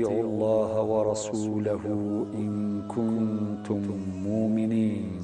وأطيعوا الله ورسوله إن كنتم مؤمنين.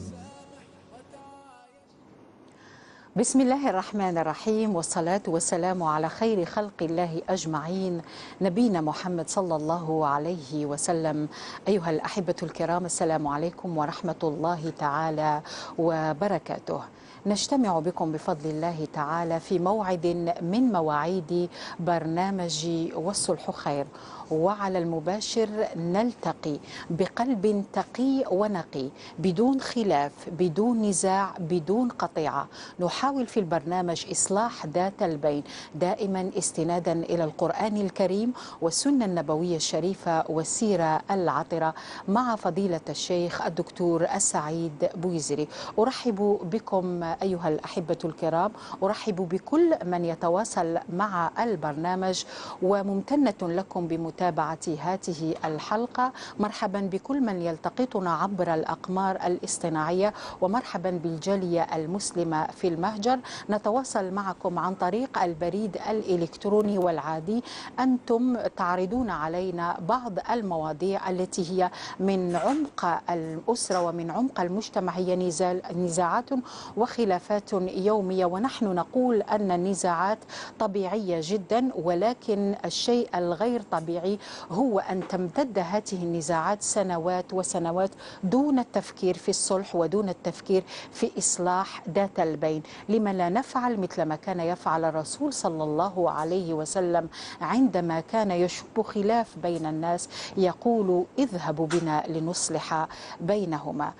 بسم الله الرحمن الرحيم، والصلاة والسلام على خير خلق الله أجمعين، نبينا محمد صلى الله عليه وسلم. أيها الأحبة الكرام، السلام عليكم ورحمة الله تعالى وبركاته. نجتمع بكم بفضل الله تعالى في موعد من مواعيد برنامج والصلح خير، وعلى المباشر نلتقي بقلب تقي ونقي، بدون خلاف، بدون نزاع، بدون قطيعة. نحاول في البرنامج إصلاح ذات البين، دائما استنادا إلى القرآن الكريم والسنة النبوية الشريفة والسيرة العطرة، مع فضيلة الشيخ الدكتور السعيد بويزري. أرحب بكم أيها الأحبة الكرام، أرحب بكل من يتواصل مع البرنامج، وممتنة لكم بمتابعة هذه الحلقة. مرحبا بكل من يلتقطنا عبر الأقمار الاصطناعية، ومرحبا بالجالية المسلمة في المهجر. نتواصل معكم عن طريق البريد الإلكتروني والعادي. أنتم تعرضون علينا بعض المواضيع التي هي من عمق الأسرة ومن عمق المجتمع، هي نزاعات وخلافات يومية، ونحن نقول أن النزاعات طبيعية جدا، ولكن الشيء الغير طبيعي هو أن تمتد هذه النزاعات سنوات وسنوات دون التفكير في الصلح ودون التفكير في إصلاح ذات البين. لما لا نفعل مثل ما كان يفعل الرسول صلى الله عليه وسلم عندما كان يشب خلاف بين الناس، يقول: اذهبوا بنا لنصلح بينهما.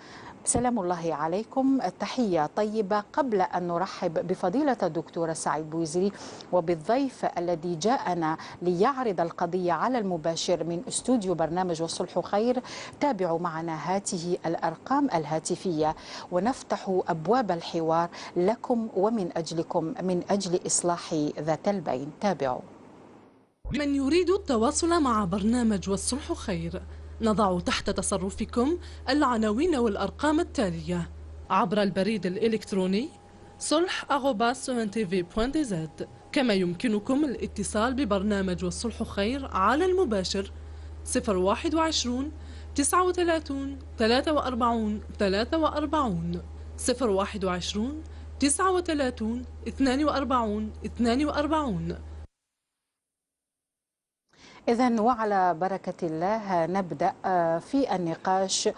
سلام الله عليكم، تحية طيبة. قبل أن نرحب بفضيلة الدكتورة سعيد بويزري وبالضيف الذي جاءنا ليعرض القضية على المباشر من استوديو برنامج والصلح خير، تابعوا معنا هذه الأرقام الهاتفية ونفتح أبواب الحوار لكم ومن أجلكم، من أجل إصلاح ذات البين. تابعوا. من يريد التواصل مع برنامج والصلح خير، نضع تحت تصرفكم العناوين والأرقام التالية: عبر البريد الإلكتروني صلح@suntv.dz، كما يمكنكم الاتصال ببرنامج والصلح خير على المباشر 021 39 43 43 021 39 42 42. إذن وعلى بركة الله نبدأ في النقاش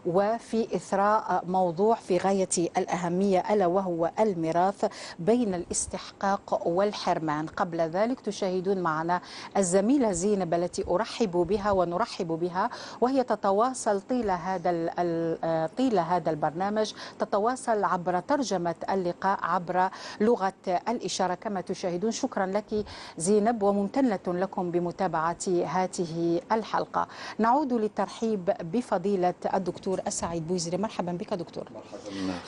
وفي إثراء موضوع في غاية الأهمية، ألا وهو الميراث بين الاستحقاق والحرمان. قبل ذلك تشاهدون معنا الزميلة زينب التي أرحب بها ونرحب بها، وهي تتواصل طيل هذا البرنامج، تتواصل عبر ترجمة اللقاء عبر لغة الإشارة كما تشاهدون. شكرا لك زينب، وممتنة لكم بمتابعة هذه الحلقة. نعود للترحيب بفضيلة الدكتور السعيد بويزري. مرحبا بك دكتور. مرحبا.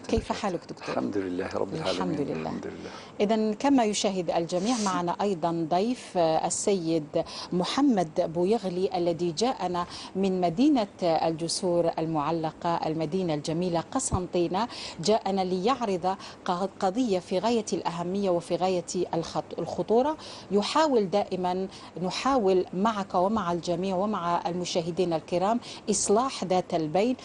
كيف حالك دكتور؟ الحمد لله رب العالمين. الحمد لله. إذن كما يشاهد الجميع، معنا أيضا ضيف السيد محمد بويغلي الذي جاءنا من مدينة الجسور المعلقة، المدينة الجميلة قسنطينة. جاءنا ليعرض قضية في غاية الأهمية وفي غاية الخطورة. نحاول معك ومع الجميع ومع المشاهدين الكرام إصلاح ذات البين.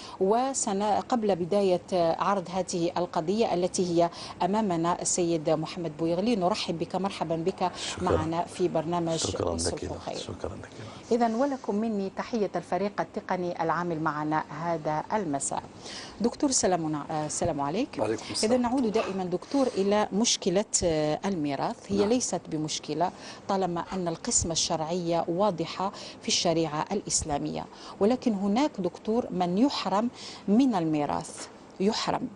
قبل بداية عرض هذه القضية التي هي أمامنا السيد محمد بويغلي، نرحب بك. مرحبا بك معنا في برنامج الصلح خير. شكرا لك. إذن ولكم مني تحية الفريق التقني العامل معنا هذا المساء. دكتور السلام عليك. وعليكم السلام. إذن نعود دائما دكتور إلى مشكلة الميراث. هي ليست بمشكلة طالما أن القسمة الشرعية واضحة في الشريعة الإسلامية، ولكن هناك دكتور من يحرم من الميراث، يحرم،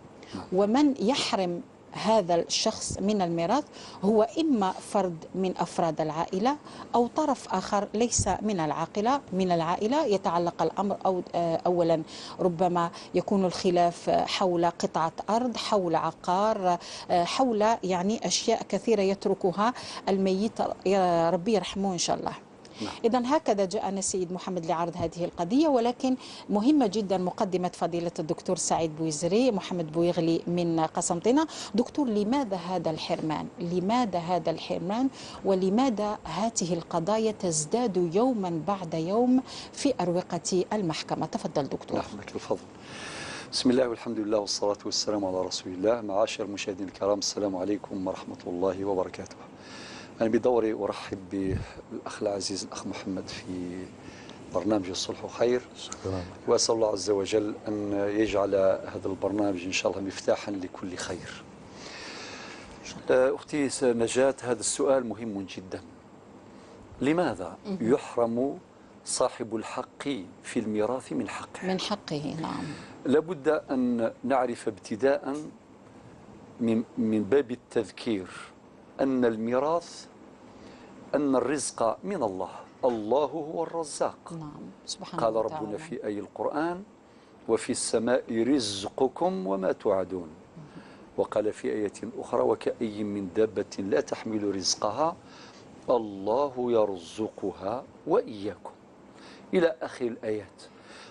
ومن يحرم هذا الشخص من الميراث هو إما فرد من أفراد العائلة أو طرف آخر ليس من العائلة يتعلق الأمر أولا ربما يكون الخلاف حول قطعة أرض، حول عقار، حول يعني أشياء كثيرة يتركها الميت، يا ربي يرحمه إن شاء الله. إذا هكذا جاءنا السيد محمد لعرض هذه القضية، ولكن مهمة جدا مقدمة فضيلة الدكتور سعيد بويزري محمد بويغلي من قسنطينة. دكتور، لماذا هذا الحرمان؟ لماذا هذا الحرمان؟ ولماذا هذه القضايا تزداد يوما بعد يوم في أروقة المحكمة؟ تفضل دكتور. لك الفضل. بسم الله والحمد لله والصلاة والسلام على رسول الله. معاشر المشاهدين الكرام، السلام عليكم ورحمة الله وبركاته. أنا بدوري أرحب بالأخ العزيز الأخ محمد في برنامج الصلح خير، وأسأل الله عز وجل أن يجعل هذا البرنامج إن شاء الله مفتاحا لكل خير. أختي نجاة، هذا السؤال مهم جدا. لماذا يحرم صاحب الحق في الميراث من حقه؟ من حقه، نعم. لابد أن نعرف ابتداء من باب التذكير أن الميراث، أن الرزق من الله، الله هو الرزاق. نعم، سبحانه قال وتعالى. ربنا في أي القرآن: وفي السماء رزقكم وما توعدون. وقال في آية أخرى: وكأي من دابة لا تحمل رزقها الله يرزقها وإياكم، إلى آخر الآيات.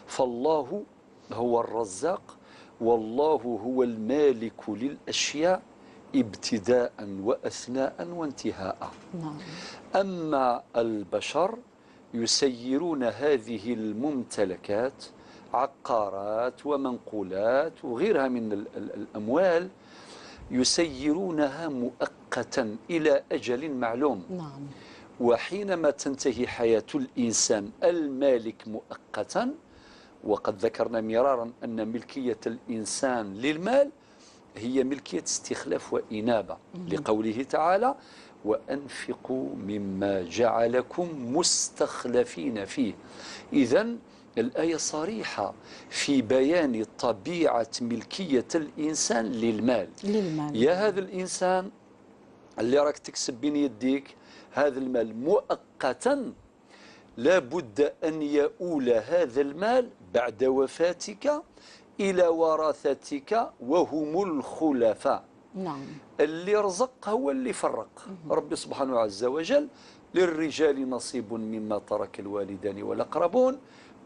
فالله هو الرزاق، والله هو المالك للأشياء ابتداء وأثناء وانتهاء. نعم. أما البشر يسيرون هذه الممتلكات، عقارات ومنقولات وغيرها من الأموال، يسيرونها مؤقتا إلى أجل معلوم. نعم. وحينما تنتهي حياة الإنسان المالك مؤقتا، وقد ذكرنا مرارا أن ملكية الإنسان للمال هي ملكية استخلاف وإنابة، لقوله تعالى: وأنفقوا مما جعلكم مستخلفين فيه. إذن الآية صريحة في بيان طبيعة ملكية الإنسان للمال. يا هذا الإنسان اللي راك تكسب بين يديك هذا المال مؤقتا، لا بد أن يؤول هذا المال بعد وفاتك إلى ورثتك وهم الخلفاء. نعم. اللي رزق هو اللي فرق. ربي سبحانه عز وجل: للرجال نصيب مما ترك الوالدان والأقربون،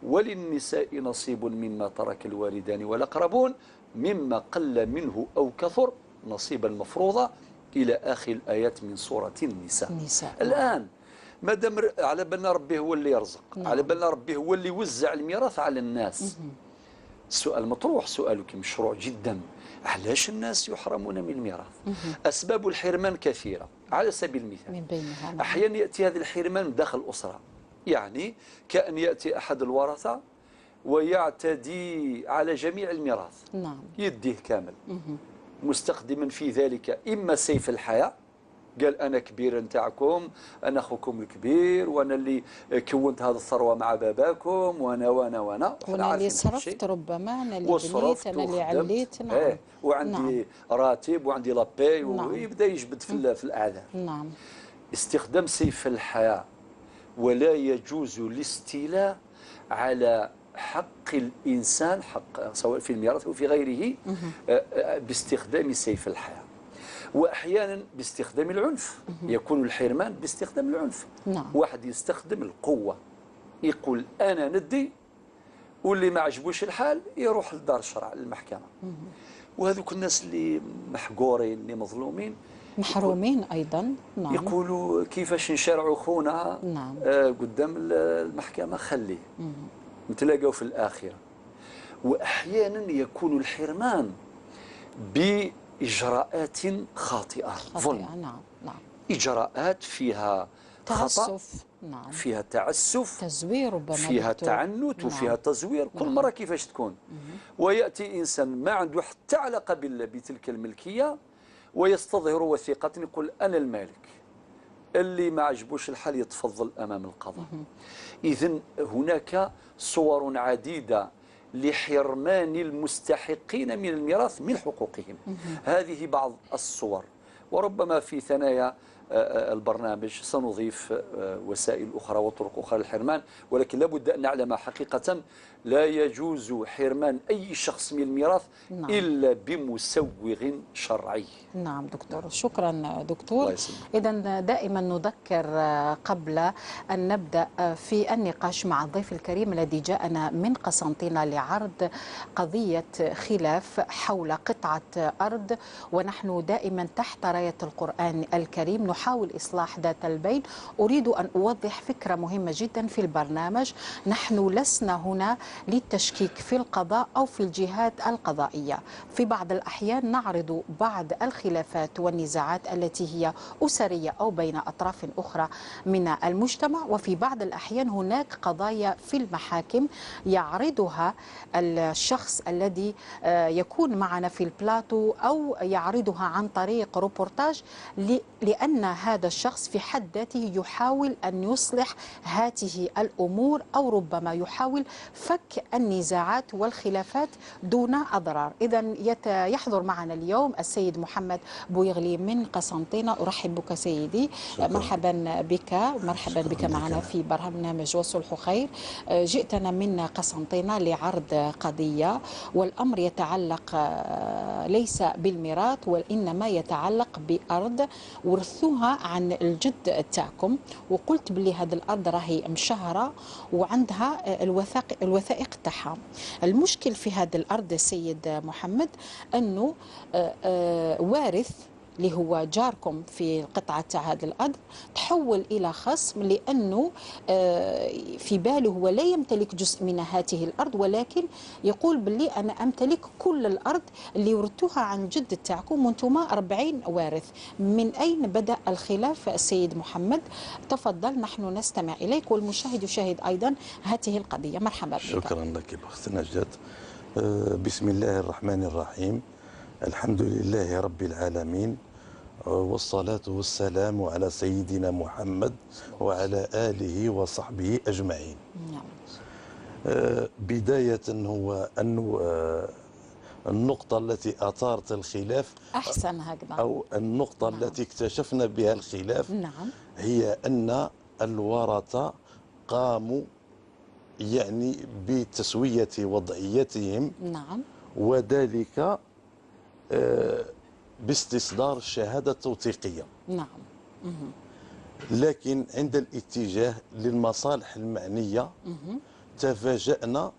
وللنساء نصيب مما ترك الوالدان والأقربون، مما قل منه أو كثر نصيبا مفروضا، إلى آخر الآيات من سورة النساء. الآن ما دام على بالنا ربي هو اللي يرزق، على بالنا ربي هو اللي يوزع الميراث على الناس، السؤال مطروح، سؤالك مشروع جدا: علاش الناس يحرمون من الميراث؟ أسباب الحرمان كثيرة. على سبيل المثال، من بينها أحيانا يأتي هذا الحرمان من داخل الأسرة، يعني كأن يأتي أحد الورثة ويعتدي على جميع الميراث. نعم. يديه كامل، مستخدما في ذلك إما سيف الحياة، قال أنا كبير نتاعكم، أنا أخوكم الكبير، وأنا اللي كونت هذه الثروة مع باباكم، وأنا اللي صرفت، ربما أنا اللي بنيت، أنا اللي عليت. نعم. وعندي راتب وعندي لابي، ويبدأ يجبد في الأعذار. نعم. استخدام سيف الحياة، ولا يجوز الاستيلاء على حق الإنسان، حق سواء في الميراث أو في غيره، باستخدام سيف الحياة. وأحيانا باستخدام العنف، يكون الحرمان باستخدام العنف. نعم. واحد يستخدم القوة، يقول أنا ندي، واللي ما عجبوش الحال يروح لدار الشرع، للمحكمة. وهذوك الناس اللي محقورين، اللي مظلومين، محرومين أيضا. نعم. يقولوا كيفاش نشارعوا خونا. نعم. قدام المحكمة، خليه نتلاقوا في الآخرة. وأحيانا يكون الحرمان بإجراءات خاطئة، ظلم. نعم. إجراءات فيها تعسف. نعم. فيها تعسف، تزوير ربما، فيها تعنت، وفيها تزوير. كل مرة كيفاش تكون. ويأتي إنسان ما عنده حتى علاقة بتلك الملكية، ويستظهر وثيقة يقول أنا المالك، اللي ما عجبوش الحال يتفضل أمام القضاء. إذن هناك صور عديدة لحرمان المستحقين من الميراث من حقوقهم. هذه بعض الصور، وربما في ثنايا البرنامج سنضيف وسائل أخرى وطرق أخرى للحرمان، ولكن لابد أن نعلم حقيقة لا يجوز حرمان أي شخص من الميراث نعم. إلا بمسوغ شرعي. نعم دكتور، شكرا دكتور. الله يسلمك. إذا دائما نذكر قبل أن نبدأ في النقاش مع الضيف الكريم الذي جاءنا من قسنطينة لعرض قضية خلاف حول قطعة أرض، ونحن دائما تحت راية القرآن الكريم نحاول إصلاح ذات البين. أريد أن أوضح فكرة مهمة جدا في البرنامج: نحن لسنا هنا للتشكيك في القضاء أو في الجهات القضائية. في بعض الأحيان نعرض بعض الخلافات والنزاعات التي هي أسرية أو بين أطراف أخرى من المجتمع، وفي بعض الأحيان هناك قضايا في المحاكم يعرضها الشخص الذي يكون معنا في البلاتو أو يعرضها عن طريق روبورتاج، لأن هذا الشخص في حد ذاته يحاول أن يصلح هذه الأمور أو ربما يحاول فك النزاعات والخلافات دون أضرار. إذن يحضر معنا اليوم السيد محمد بويغلي من قسنطينة. أرحب بك سيدي، مرحبا بك، مرحبا بك معنا في برنامج والصلح خير. جئتنا من قسنطينة لعرض قضية، والأمر يتعلق ليس بالميراث وإنما يتعلق بأرض ورثوها عن الجد تاعكم، وقلت بلي هذه الأرض راهي مشهرة وعندها الوثائق تاعها. المشكل في هذه الأرض السيد محمد أنه وارث اللي هو جاركم في قطعة هذه الأرض تحول إلى خصم، لأنه في باله هو لا يمتلك جزء من هذه الأرض، ولكن يقول باللي أنا أمتلك كل الأرض اللي ورثوها عن جد تاعكم وانتم 40 وارث. من أين بدأ الخلاف السيد محمد؟ تفضل، نحن نستمع إليك والمشاهد يشاهد أيضا هذه القضية. مرحبا بك. شكرا لك الأخت نجاة. بسم الله الرحمن الرحيم، الحمد لله رب العالمين، والصلاة والسلام على سيدنا محمد وعلى آله وصحبه أجمعين. بداية هو أنه النقطة التي أثارت الخلاف أحسن هكذا، أو النقطة التي اكتشفنا بها الخلاف هي أن الورثة قاموا يعني بتسوية وضعيتهم، وذلك باستصدار الشهادة التوثيقية. لكن عند الاتجاه للمصالح المعنية تفاجأنا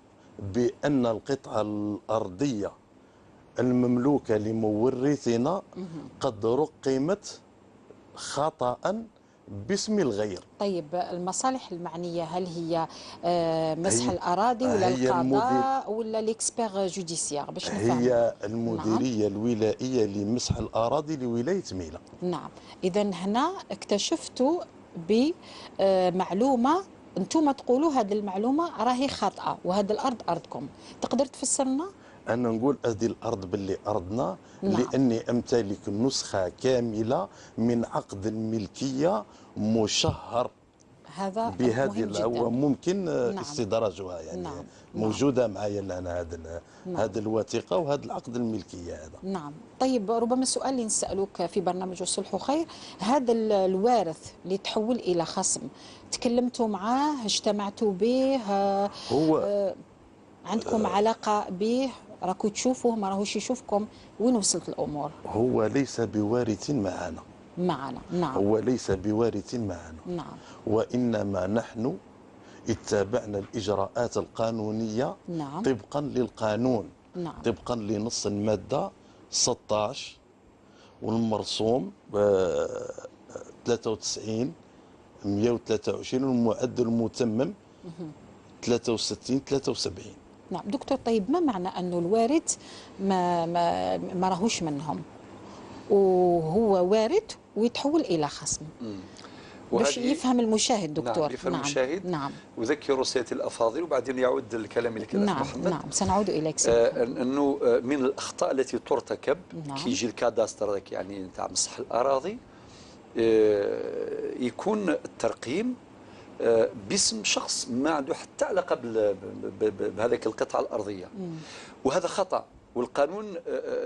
بأن القطعة الأرضية المملوكة لمورثنا قد رقمت خطأ باسم الغير. طيب المصالح المعنية هل هي مسح الأراضي ولا القضاء ولا ليكسبير جوديسيار باش نفهم؟ هي المديرية الولائية لمسح الأراضي لولاية ميلا. نعم، إذا هنا اكتشفتوا بمعلومة أنتم تقولوا هذه المعلومة راهي خاطئة وهذه الأرض أرضكم. تقدر تفسر لنا؟ أنا نقول هذه الأرض باللي أرضنا لأني أمتلك نسخة كاملة من عقد الملكية مشهر هذا بهذه، وممكن استدراجها يعني موجودة معي الآن هذه الوثيقة وهذا العقد الملكية هذا. نعم. طيب ربما السؤال اللي نسألوك في برنامج الصلح خير، هذا الوارث اللي تحول إلى خصم تكلمتوا معاه، اجتمعتوا به، هو عندكم علاقة به، راكو تشوفوه ما راهوش يشوفكم؟ وين وصلت الأمور؟ هو ليس بوارث معنا. نعم. هو ليس بوارث معنا. نعم. وإنما نحن اتبعنا الإجراءات القانونية طبقا للقانون. طبقا لنص المادة 16 والمرسوم 93 123 والمعدل المتمم 63 73. نعم دكتور. طيب ما معنى أنه الوارث ما راهوش منهم وهو وارث ويتحول إلى خصم؟ باش يفهم المشاهد دكتور. نعم يفهم المشاهد. نعم. أذكر سيادة الأفاضل وبعدين يعود الكلام لك. نعم سنعود إليك سيدي. أنه من الأخطاء التي ترتكب كي يجي الكاداستر يعني تاع مسح الأراضي يكون الترقيم باسم شخص ما عنده حتى علاقة بهذيك القطعة الأرضية، وهذا خطأ. والقانون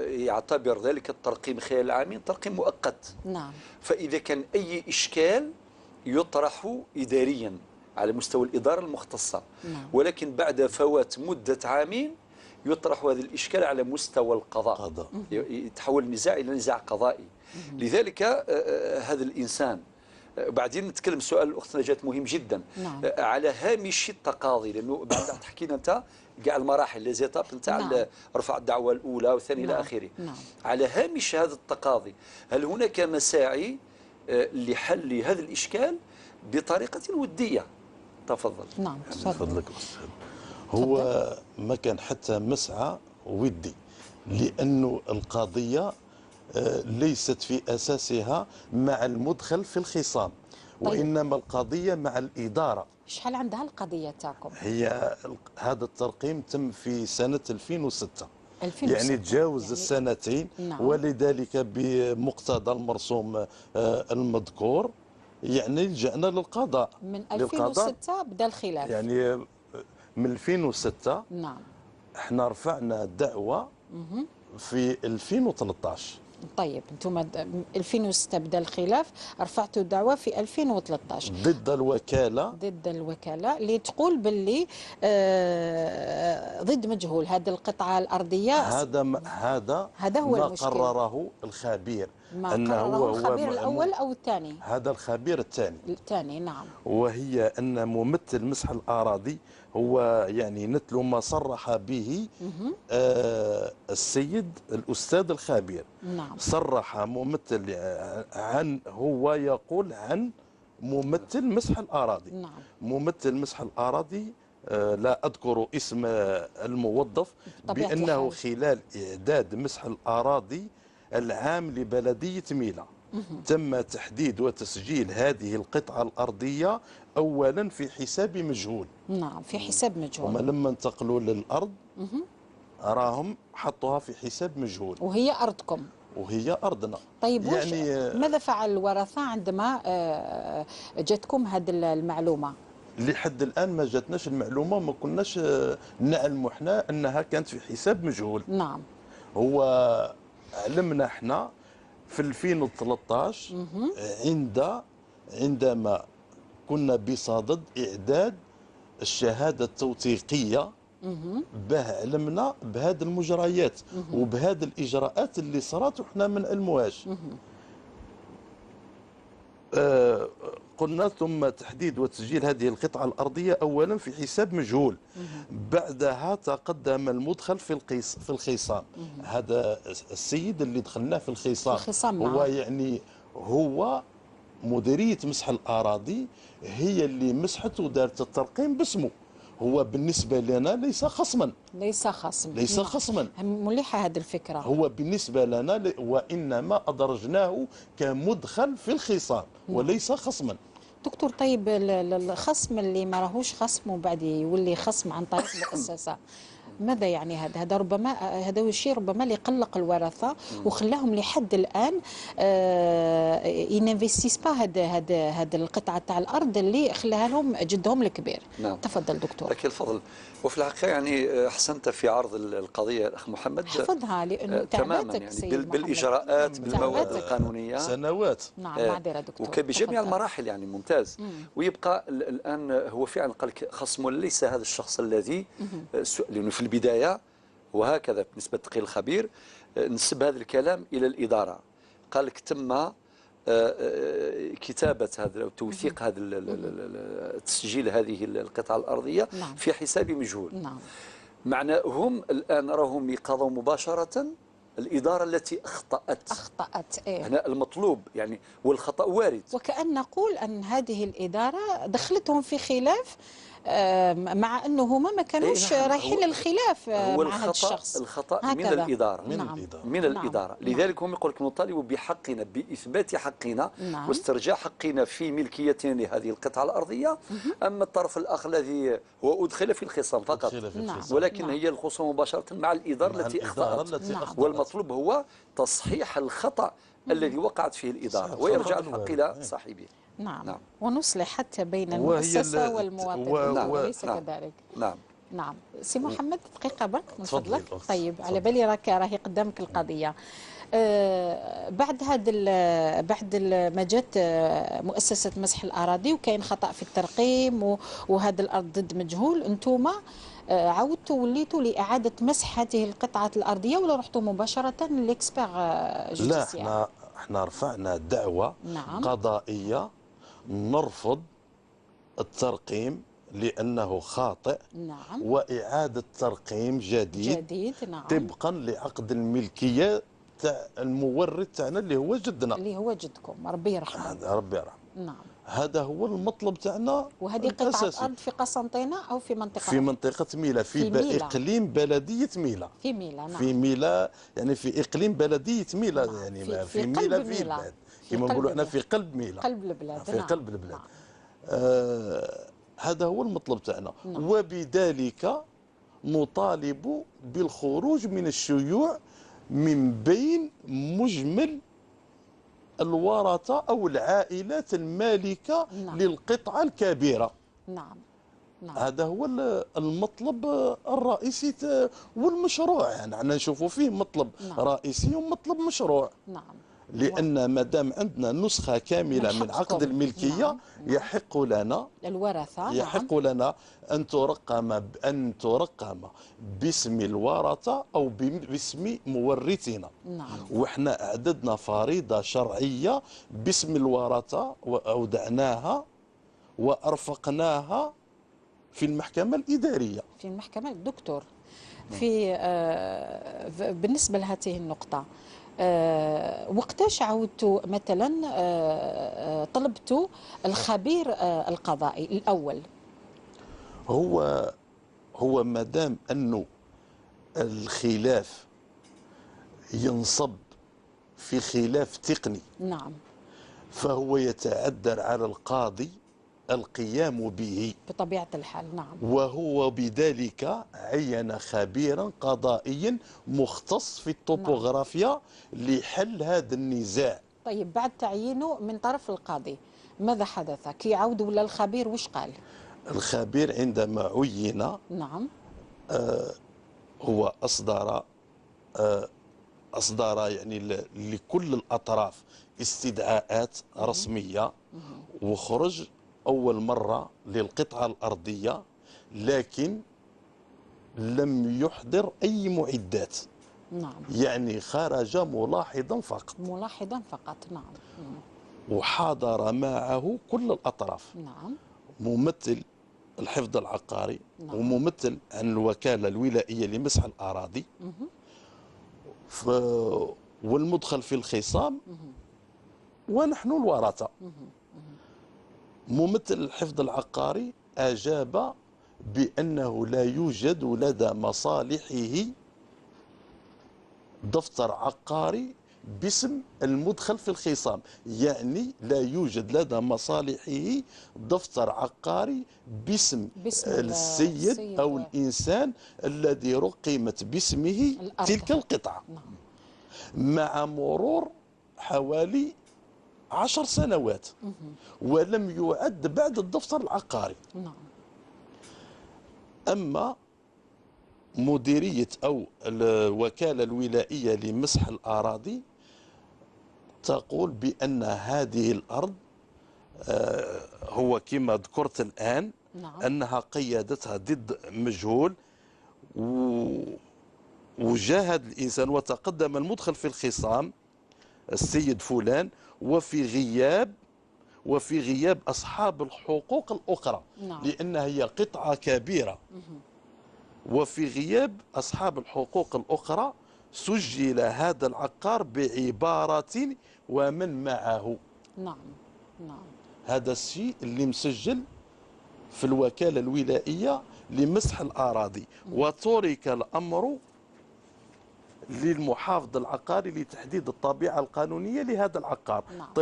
يعتبر ذلك الترقيم خلال عامين ترقيم مؤقت. نعم. فإذا كان أي إشكال يطرح إداريا على مستوى الإدارة المختصة، نعم. ولكن بعد فوات مدة عامين يطرح هذا الإشكال على مستوى القضاء، يتحول النزاع إلى نزاع قضائي. لذلك هذا الإنسان بعدين نتكلم سؤال الأخت نجاة مهم جدا. نعم. على هامش التقاضي، لأنه بعد تحكي لنا أنت كاع المراحل لي زيتاب نتاع نعم. رفع الدعوة الأولى والثانية إلى نعم. آخره. نعم. على هامش هذا التقاضي هل هناك مساعي لحل هذا الإشكال بطريقة ودية؟ تفضل. نعم تفضلك أستاذ. هو ما كان حتى مسعى ودي، لأنه القضية ليست في أساسها مع المدخل في الخصام. طيب. وإنما القضية مع الإدارة. شحال عندها القضية تاعكم؟ هي هذا الترقيم تم في سنة 2006. 2006. يعني تجاوز يعني السنتين. نعم. ولذلك بمقتضى المرسوم المذكور يعني لجأنا للقضاء. من 2006 بدا الخلاف. يعني من 2006 نعم. احنا رفعنا دعوة في 2013. طيب انتم 2006 بدا الخلاف، رفعتوا دعوة في 2013 ضد الوكالة اللي تقول باللي ضد مجهول هذه القطعة الأرضية. هذا هو ما المشكلة. قرره الخبير. ما قرره الخبير الأول أو الثاني؟ هذا الخبير الثاني. نعم. وهي أن ممثل مسح الأراضي هو يعني مثل ما صرح به السيد الأستاذ الخبير. نعم. صرح ممثل هو يقول عن ممثل مسح الأراضي. نعم. ممثل مسح الأراضي لا أذكر اسم الموظف، بأنه خلال إعداد مسح الأراضي العام لبلدية ميلا تم تحديد وتسجيل هذه القطعة الأرضية أولا في حساب مجهول. نعم، في حساب مجهول. وما لما انتقلوا للأرض راهم حطوها في حساب مجهول، وهي أرضكم وهي أرضنا. طيب يعني ماذا فعل الورثة عندما جاتكم هذه المعلومة؟ لحد الآن ما جاتناش المعلومة، ما كناش نعلم احنا أنها كانت في حساب مجهول. نعم. هو علمنا احنا في 2013 عندما كنا بصدد إعداد الشهادة التوثيقية به علمنا بهذه المجريات وبهذه الإجراءات اللي صارت وحنا ما نعلموهاش. قلنا ثم تحديد وتسجيل هذه القطعة الأرضية أولا في حساب مجهول، بعدها تقدم المدخل في الخصام. هذا السيد اللي دخلناه في الخصام هو يعني هو مديرية مسح الأراضي هي اللي مسحت ودارت الترقيم باسمه. هو بالنسبة لنا ليس خصما. ليس خصما. مليحة هذه الفكرة. هو بالنسبة لنا وإنما أدرجناه كمدخل في الخصام وليس خصما. دكتور، طيب الخصم اللي ما راهوش خصم وبعد يولي خصم عن طريق مؤسسة، ماذا يعني هذا؟ ربما هذا الشيء ربما اللي قلق الورثه وخلاهم لحد الان ينفستيس با هذا القطعه تاع الارض اللي خلاها لهم جدهم الكبير. نعم. تفضل دكتور. لك الفضل. وفي الحقيقه يعني احسنت في عرض القضيه الاخ محمد. حفظها لانه تماما يعني بالاجراءات بالمواد القانونيه سنوات. نعم. معذره دكتور. وبجميع المراحل يعني ممتاز. ويبقى الان هو فعلا قال لك خصم ليس هذا الشخص الذي لانه في البداية وهكذا بالنسبة للتقرير الخبير نسب هذا الكلام إلى الإدارة. قال لك تم كتابة هذا أو توثيق هذا تسجيل هذه القطعة الأرضية في حساب مجهول. معنى هم الآن راهم يقضوا مباشرة الإدارة التي أخطأت. هنا المطلوب يعني والخطأ وارد، وكأن نقول أن هذه الإدارة دخلتهم في خلاف مع أنه هما ما كانوش رايحين للخلاف مع هذا الشخص. الخطأ من الإدارة. من نعم. الإدارة. لذلك هم يقول لك نطالب بحقنا بإثبات حقنا واسترجاع حقنا في ملكيتنا لهذه القطعة الأرضية. أما الطرف الآخر الذي هو أدخل في الخصام فقط، ولكن هي الخصوم مباشرة مع الإدارة التي أخطأت. والمطلوب هو تصحيح الخطأ الذي وقعت فيه الإدارة ويرجع الحق إلى صاحبه. نعم. ونصلح حتى بين المؤسسة والمواطن. أليس كذلك؟ نعم. نعم. سي محمد دقيقة برك من تفضلي فضلك. الأخت. طيب، على تفضلي. بالي راهي قدامك القضية. بعد بعد ما جات مؤسسة مسح الأراضي وكاين خطأ في الترقيم وهذا الأرض ضد مجهول، أنتم عودتوا وليتوا لإعادة مسح هذه القطعة الأرضية ولا رحتوا مباشرة للإكسبير لا، جوديسيار؟ احنا رفعنا دعوة نعم. قضائية نرفض الترقيم لأنه خاطئ، نعم. وإعادة ترقيم جديد. نعم. طبقا لعقد الملكية تاع المورد تاعنا اللي هو جدنا، اللي هو جدكم، ربي يرحمه. ربي يرحمه. نعم. هذا هو المطلب تاعنا. وهذه قطعة الأساسي أرض في قسنطينة أو في منطقة في منطقة ميلا، في ميلا. إقليم بلدية ميلا. في ميلا. نعم. في ميلا، يعني في إقليم بلدية ميلا. نعم. يعني في ميلا، قلب في ميلا. البلاد في كما قلب نقولوا احنا ميلا. في قلب ميلا، قلب البلاد. في نعم. قلب البلاد. نعم. هذا هو المطلب تاعنا. نعم. وبذلك نطالب بالخروج من الشيوع من بين مجمل الورثة أو العائلات المالكة نعم. للقطعة الكبيرة. نعم. نعم. هذا هو المطلب الرئيسي والمشروع. يعني احنا نشوفوا فيه مطلب نعم. رئيسي ومطلب مشروع. نعم. لأن ما دام عندنا نسخة كاملة من عقد حقكم. الملكية، نعم. نعم. يحق لنا الورثة. يحق نعم. لنا أن ترقم باسم الورثة أو باسم مورثنا. نعم. وإحنا أعددنا فريضة شرعية باسم الورثة وأودعناها وأرفقناها في المحكمة الإدارية. في المحكمة. دكتور، في بالنسبة لهذه النقطة، وقتاش عودتوا مثلا طلبتوا الخبير القضائي الأول؟ هو ما دام أنه الخلاف ينصب في خلاف تقني، نعم، فهو يتعذر على القاضي القيام به بطبيعة الحال. نعم. وهو بذلك عين خبيرا قضائيا مختص في الطوبوغرافيا لحل هذا النزاع. طيب، بعد تعيينه من طرف القاضي ماذا حدث؟ كي يعود ولا الخبير وش قال؟ الخبير عندما عين، نعم، هو أصدر يعني لكل الأطراف استدعاءات رسمية، وخرج أول مرة للقطعة الأرضية، لكن لم يحضر أي معدات. نعم. يعني خرج ملاحظا فقط. ملاحظا فقط. نعم. وحاضر معه كل الأطراف، نعم. ممثل الحفظ العقاري، نعم. وممثل عن الوكالة الولائية لمسح الأراضي، والمدخل في الخصام، ونحن الورثة. ممثل الحفظ العقاري أجاب بأنه لا يوجد لدى مصالحه دفتر عقاري باسم المدخل في الخصام. يعني لا يوجد لدى مصالحه دفتر عقاري باسم السيد أو الإنسان الذي رقمت باسمه تلك القطعة. نعم. مع مرور حوالي 10 سنوات ولم يعد بعد الدفتر العقاري. نعم. أما مديرية أو الوكالة الولائية لمسح الأراضي تقول بأن هذه الأرض هو كما ذكرت الآن، نعم. أنها قيادتها ضد مجهول، وجاهد الإنسان وتقدم المدخل في الخصام السيد فلان، وفي غياب أصحاب الحقوق الأخرى. نعم. لأنها هي قطعة كبيرة. وفي غياب أصحاب الحقوق الأخرى سجل هذا العقار بعبارة ومن معه. نعم. نعم. هذا الشيء اللي مسجل في الوكالة الولائية لمسح الأراضي. وترك الأمر للمحافظ العقاري لتحديد الطبيعة القانونية لهذا العقار. نعم.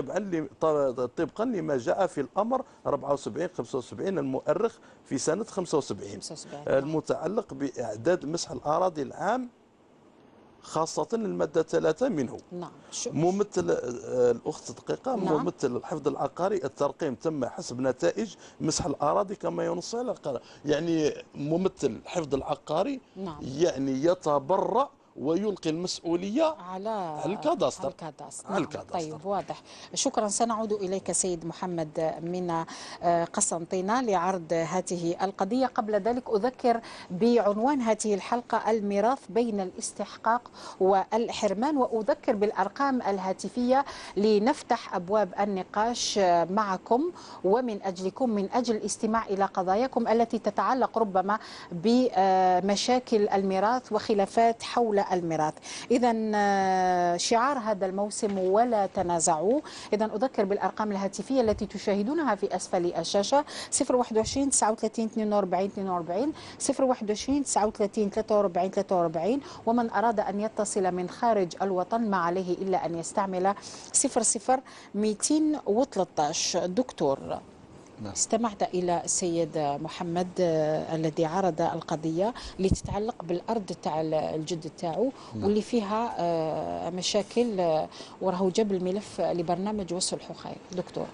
طبقا لما جاء في الأمر 74-75 المؤرخ في سنة 75 المتعلق بإعداد مسح الأراضي العام خاصة المادة 3 منه. نعم. ممثل الأخت دقيقة. نعم. ممثل الحفظ العقاري الترقيم تم حسب نتائج مسح الأراضي كما ينص على القانون. يعني ممثل الحفظ العقاري نعم. يعني يتبرأ ويلقي المسؤولية على الكادستر. نعم. طيب واضح. شكرا. سنعود إليك سيد محمد من قسنطينة لعرض هذه القضية. قبل ذلك أذكر بعنوان هذه الحلقة: الميراث بين الاستحقاق والحرمان، وأذكر بالأرقام الهاتفية لنفتح أبواب النقاش معكم ومن أجلكم، من أجل الاستماع إلى قضاياكم التي تتعلق ربما بمشاكل الميراث وخلافات حول الميراث. إذا شعار هذا الموسم: ولا تنازعوا. إذا أذكر بالأرقام الهاتفية التي تشاهدونها في أسفل الشاشة: 021 39 42 42 021 39 43 43. ومن أراد أن يتصل من خارج الوطن ما عليه إلا أن يستعمل 00 213. دكتور، نعم. استمعت إلى السيد محمد الذي عرض القضية اللي تتعلق بالأرض تاع الجد تاعو واللي فيها مشاكل، وراه جاب الملف لبرنامج والصلح خير. دكتور،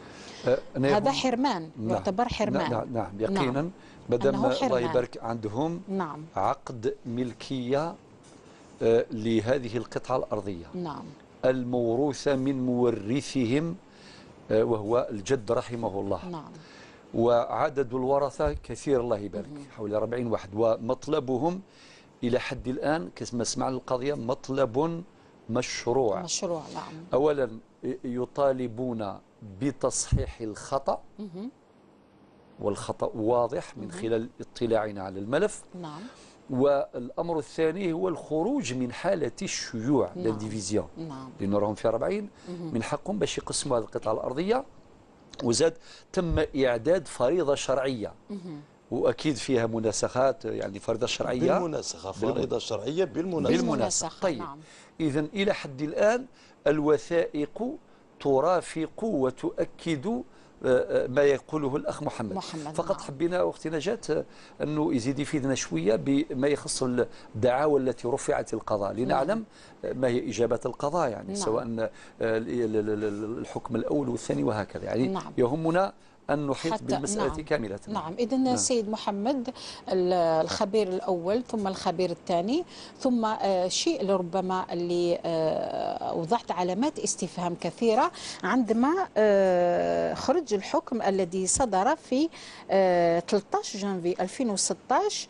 هذا حرمان. نعم. يعتبر حرمان. نعم يقينا. نعم. مادام الله يبارك عندهم نعم. عقد ملكية لهذه القطعة الأرضية، نعم، الموروثة من مورثهم وهو الجد رحمه الله. نعم. وعدد الورثة كثير الله يبارك، حوالي 40 واحد. ومطلبهم إلى حد الآن كما سمعنا القضية مطلب مشروع. نعم. أولا يطالبون بتصحيح الخطأ، والخطأ واضح من خلال اطلاعنا على الملف. نعم. والأمر الثاني هو الخروج من حالة الشيوع، نعم. للديفيزيون. نعم. لأنه راهم في 40 من حقهم باش يقسموا هذه القطعة الأرضية. وزاد تم إعداد فريضة شرعية، وأكيد فيها مناسخات، يعني فريضة شرعية بالمناسخة، فريضة شرعية بالمناسخة. طيب. نعم. إذن إلى حد الآن الوثائق ترافق وتؤكد ما يقوله الأخ محمد. فقط نعم. حبينا أختي نجاة أنه يزيد يفيدنا شوية بما يخص الدعاوى التي رفعت القضاء لنعلم ما هي إجابة القضاء، يعني نعم. سواء الحكم الأول والثاني وهكذا. يعني نعم. يهمنا أن نحيط بالمسألة نعم. كاملة. نعم. إذن نعم. سيد محمد، الخبير الأول ثم الخبير الثاني ثم شيء لربما اللي وضعت علامات استفهام كثيرة عندما خرج الحكم الذي صدر في 13 جانفي 2016،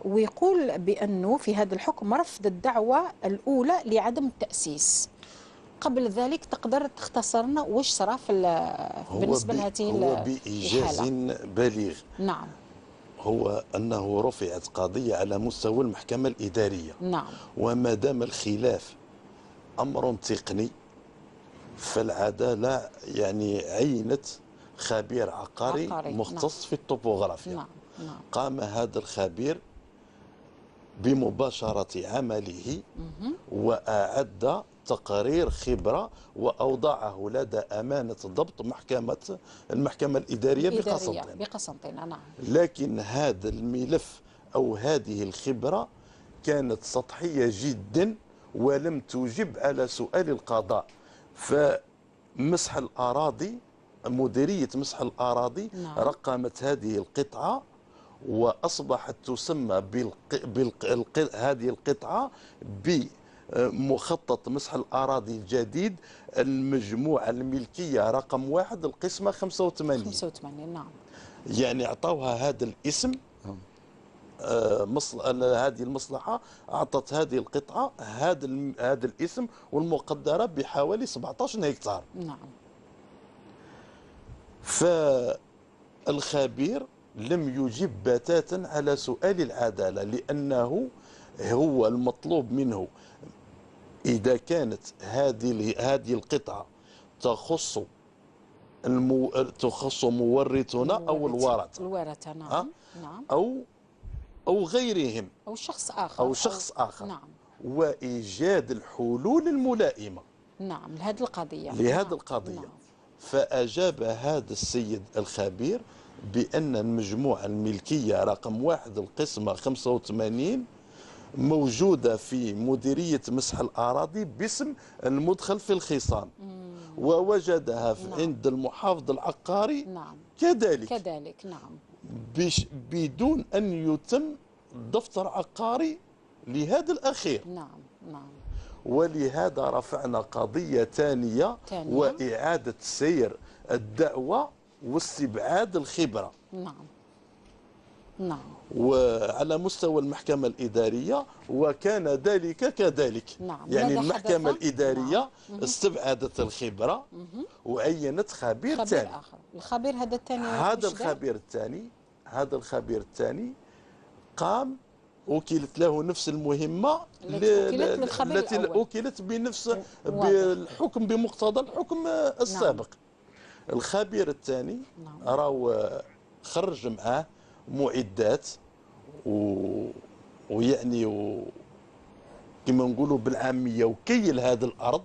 ويقول بأنه في هذا الحكم رفض الدعوة الأولى لعدم التأسيس. قبل ذلك تقدر تختصرنا واش صرا بالنسبه لهذه الحاله؟ هو بإيجاز بالغ. نعم. هو أنه رفعت قضية على مستوى المحكمة الإدارية. نعم. وما دام الخلاف أمر تقني فالعدالة يعني عينت خبير عقاري مختص في الطوبوغرافيا. نعم. نعم. قام هذا الخبير بمباشرة عمله وأعد تقرير خبرة وأوضعه لدى أمانة ضبط المحكمة الإدارية بقسنطينة. نعم. لكن هذا الملف أو هذه الخبرة كانت سطحية جدا ولم تجب على سؤال القضاء. فمسح الأراضي، مديرية مسح الأراضي نعم. رقمت هذه القطعة وأصبحت تسمى هذه القطعة بمخطط مسح الأراضي الجديد، المجموعة الملكية رقم 1 القسمة 85. نعم. يعني أعطوها هذا الاسم. هذه المصلحة أعطت هذه القطعة هذا الاسم والمقدرة بحوالي 17 هكتار. نعم. فالخبير لم يجب بتاتا على سؤال العدالة، لأنه هو المطلوب منه إذا كانت هذه القطعة تخص مورثنا أو الورثة. نعم. نعم. أو غيرهم أو شخص آخر. نعم. وإيجاد الحلول الملائمة. نعم. لهذه القضية. نعم. فأجاب هذا السيد الخبير بأن المجموعة الملكية رقم 1 القسمة 85 موجودة في مديرية مسح الأراضي باسم المدخل في الخصام، ووجدها عند المحافظ العقاري نعم كذلك نعم. بدون أن يتم دفتر عقاري لهذا الأخير. نعم. ولهذا رفعنا قضية ثانية وإعادة سير الدعوة واستبعاد الخبرة. نعم. وعلى مستوى المحكمة الإدارية وكان ذلك كذلك. يعني المحكمة الإدارية استبعدت الخبرة وعينت خبير ثاني. الخبير هذا الثاني، هذا الخبير الثاني قام، أكلت له نفس المهمة التي أكلت بنفس بالحكم بمقتضى الحكم السابق. الخبير الثاني راهو خرج معاه معدات ويعني كما نقولوا بالعاميه وكيل هذه الارض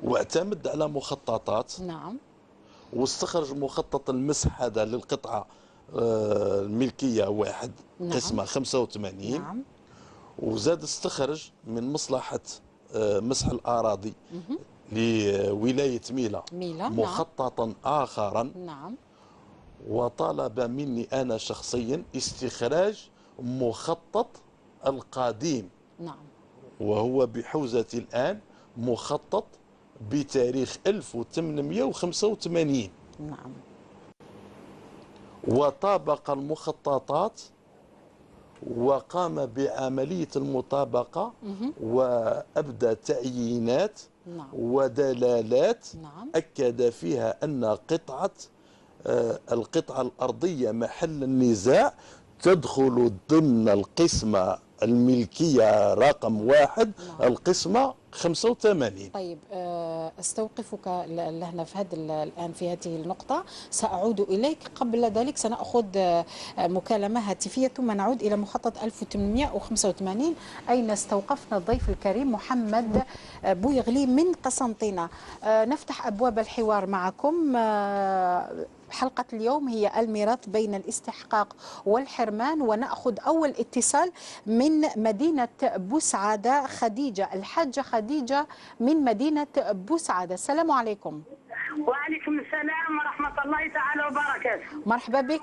واعتمد على مخططات. واستخرج مخطط المسح هذا للقطعه الملكيه واحد قسمه 85. وزاد استخرج من مصلحه مسح الاراضي لولايه ميلا مخططا اخرا. وطلب مني أنا شخصيا استخراج مخطط القديم. وهو بحوزة الآن مخطط بتاريخ 1885. وطابق المخططات وقام بعملية المطابقة وأبدى تعيينات ودلالات أكد فيها أن القطعة الأرضية محل النزاع تدخل ضمن القسمة الملكية رقم 1 القسمة 85. طيب استوقفك لهنا في الآن في هذه النقطة، سأعود إليك. قبل ذلك سنأخذ مكالمة هاتفية ثم نعود إلى مخطط 1885 أين استوقفنا الضيف الكريم محمد بويغلي من قسنطينة. نفتح أبواب الحوار معكم. حلقة اليوم هي الميراث بين الاستحقاق والحرمان، ونأخذ أول اتصال من مدينة بوسعادة. خديجة، الحاجة خديجة من مدينة بوسعادة. السلام عليكم. وعليكم السلام ورحمة الله تعالى وبركاته. مرحبا بك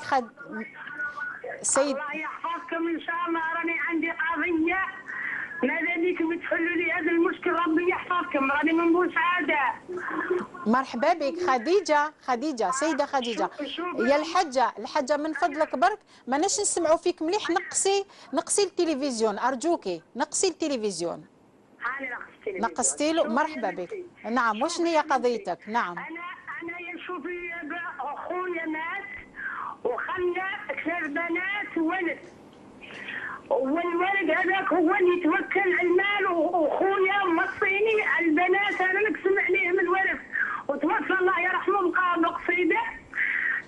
سيد. الله يحفظكم إن شاء الله. راني عندي قضية، ماذا بكم تحلوا لي هذا المشكل، ربي يحفظكم. راني من بوسعادة. مرحبا بك خديجة سيدة خديجة. يا الحاجة من فضلك برك ماناش نسمعوا فيك مليح. نقصي التلفزيون أرجوكي، نقصي التلفزيون. نقصتي له. مرحبا بك. نعم، وشنو هي قضيتك؟ نعم. أنا شوفي أخويا مات وخلى 3 بنات وولد، والولد هذاك هو اللي يتوكل على المال، واخويا موصيني على البنات انا نقسم عليهم الورث. وتوفى الله يرحمه القاضي قصيده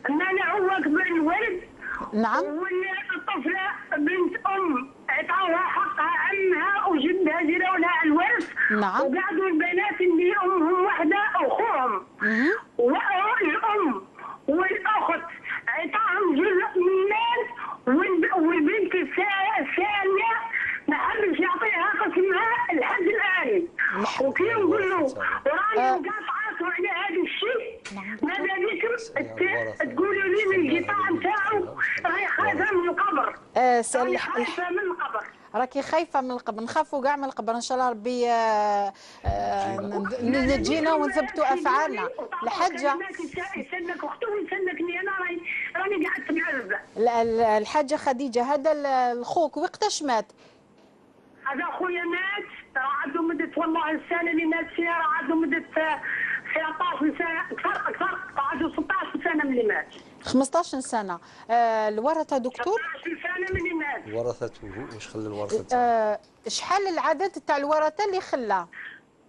منع هو كبر الولد. والطفله بنت عطاوها حقها عمها وجدها جراو لها الورث. وقعدوا البنات اللي امهم وحده اخوهم والام والاخت عطاهم جزء من المال، والبنت الثانيه ما حبش يعطيها قسمها لحد الان. وكي نقول له وراني مقاطعاته على هذا الشيء، ماذا بكم تقولوا لي من القطاع نتاعو راهي خايفه من القبر. راهي خايفه من القبر. راكي خايفه من القبر. نخافوا كاع من القبر ان شاء الله. ربي نجينا ونثبتوا افعالنا. الحاجه يسلك اخته ويسلكني انا، راني قعدت معربه. الحاجه خديجه، هذا الخوك وقتاش مات؟ هذا اخويا مات عنده مده، والله السنه اللي مات فيها عنده مده 13 سنه، اكثر عنده 16 سنه من اللي مات. 15 سنه. الورثه دكتور؟ 16 سنه من اللي مات. ورثته واش خلى الورثه؟ شحال العدد تاع الورثه اللي خلاه؟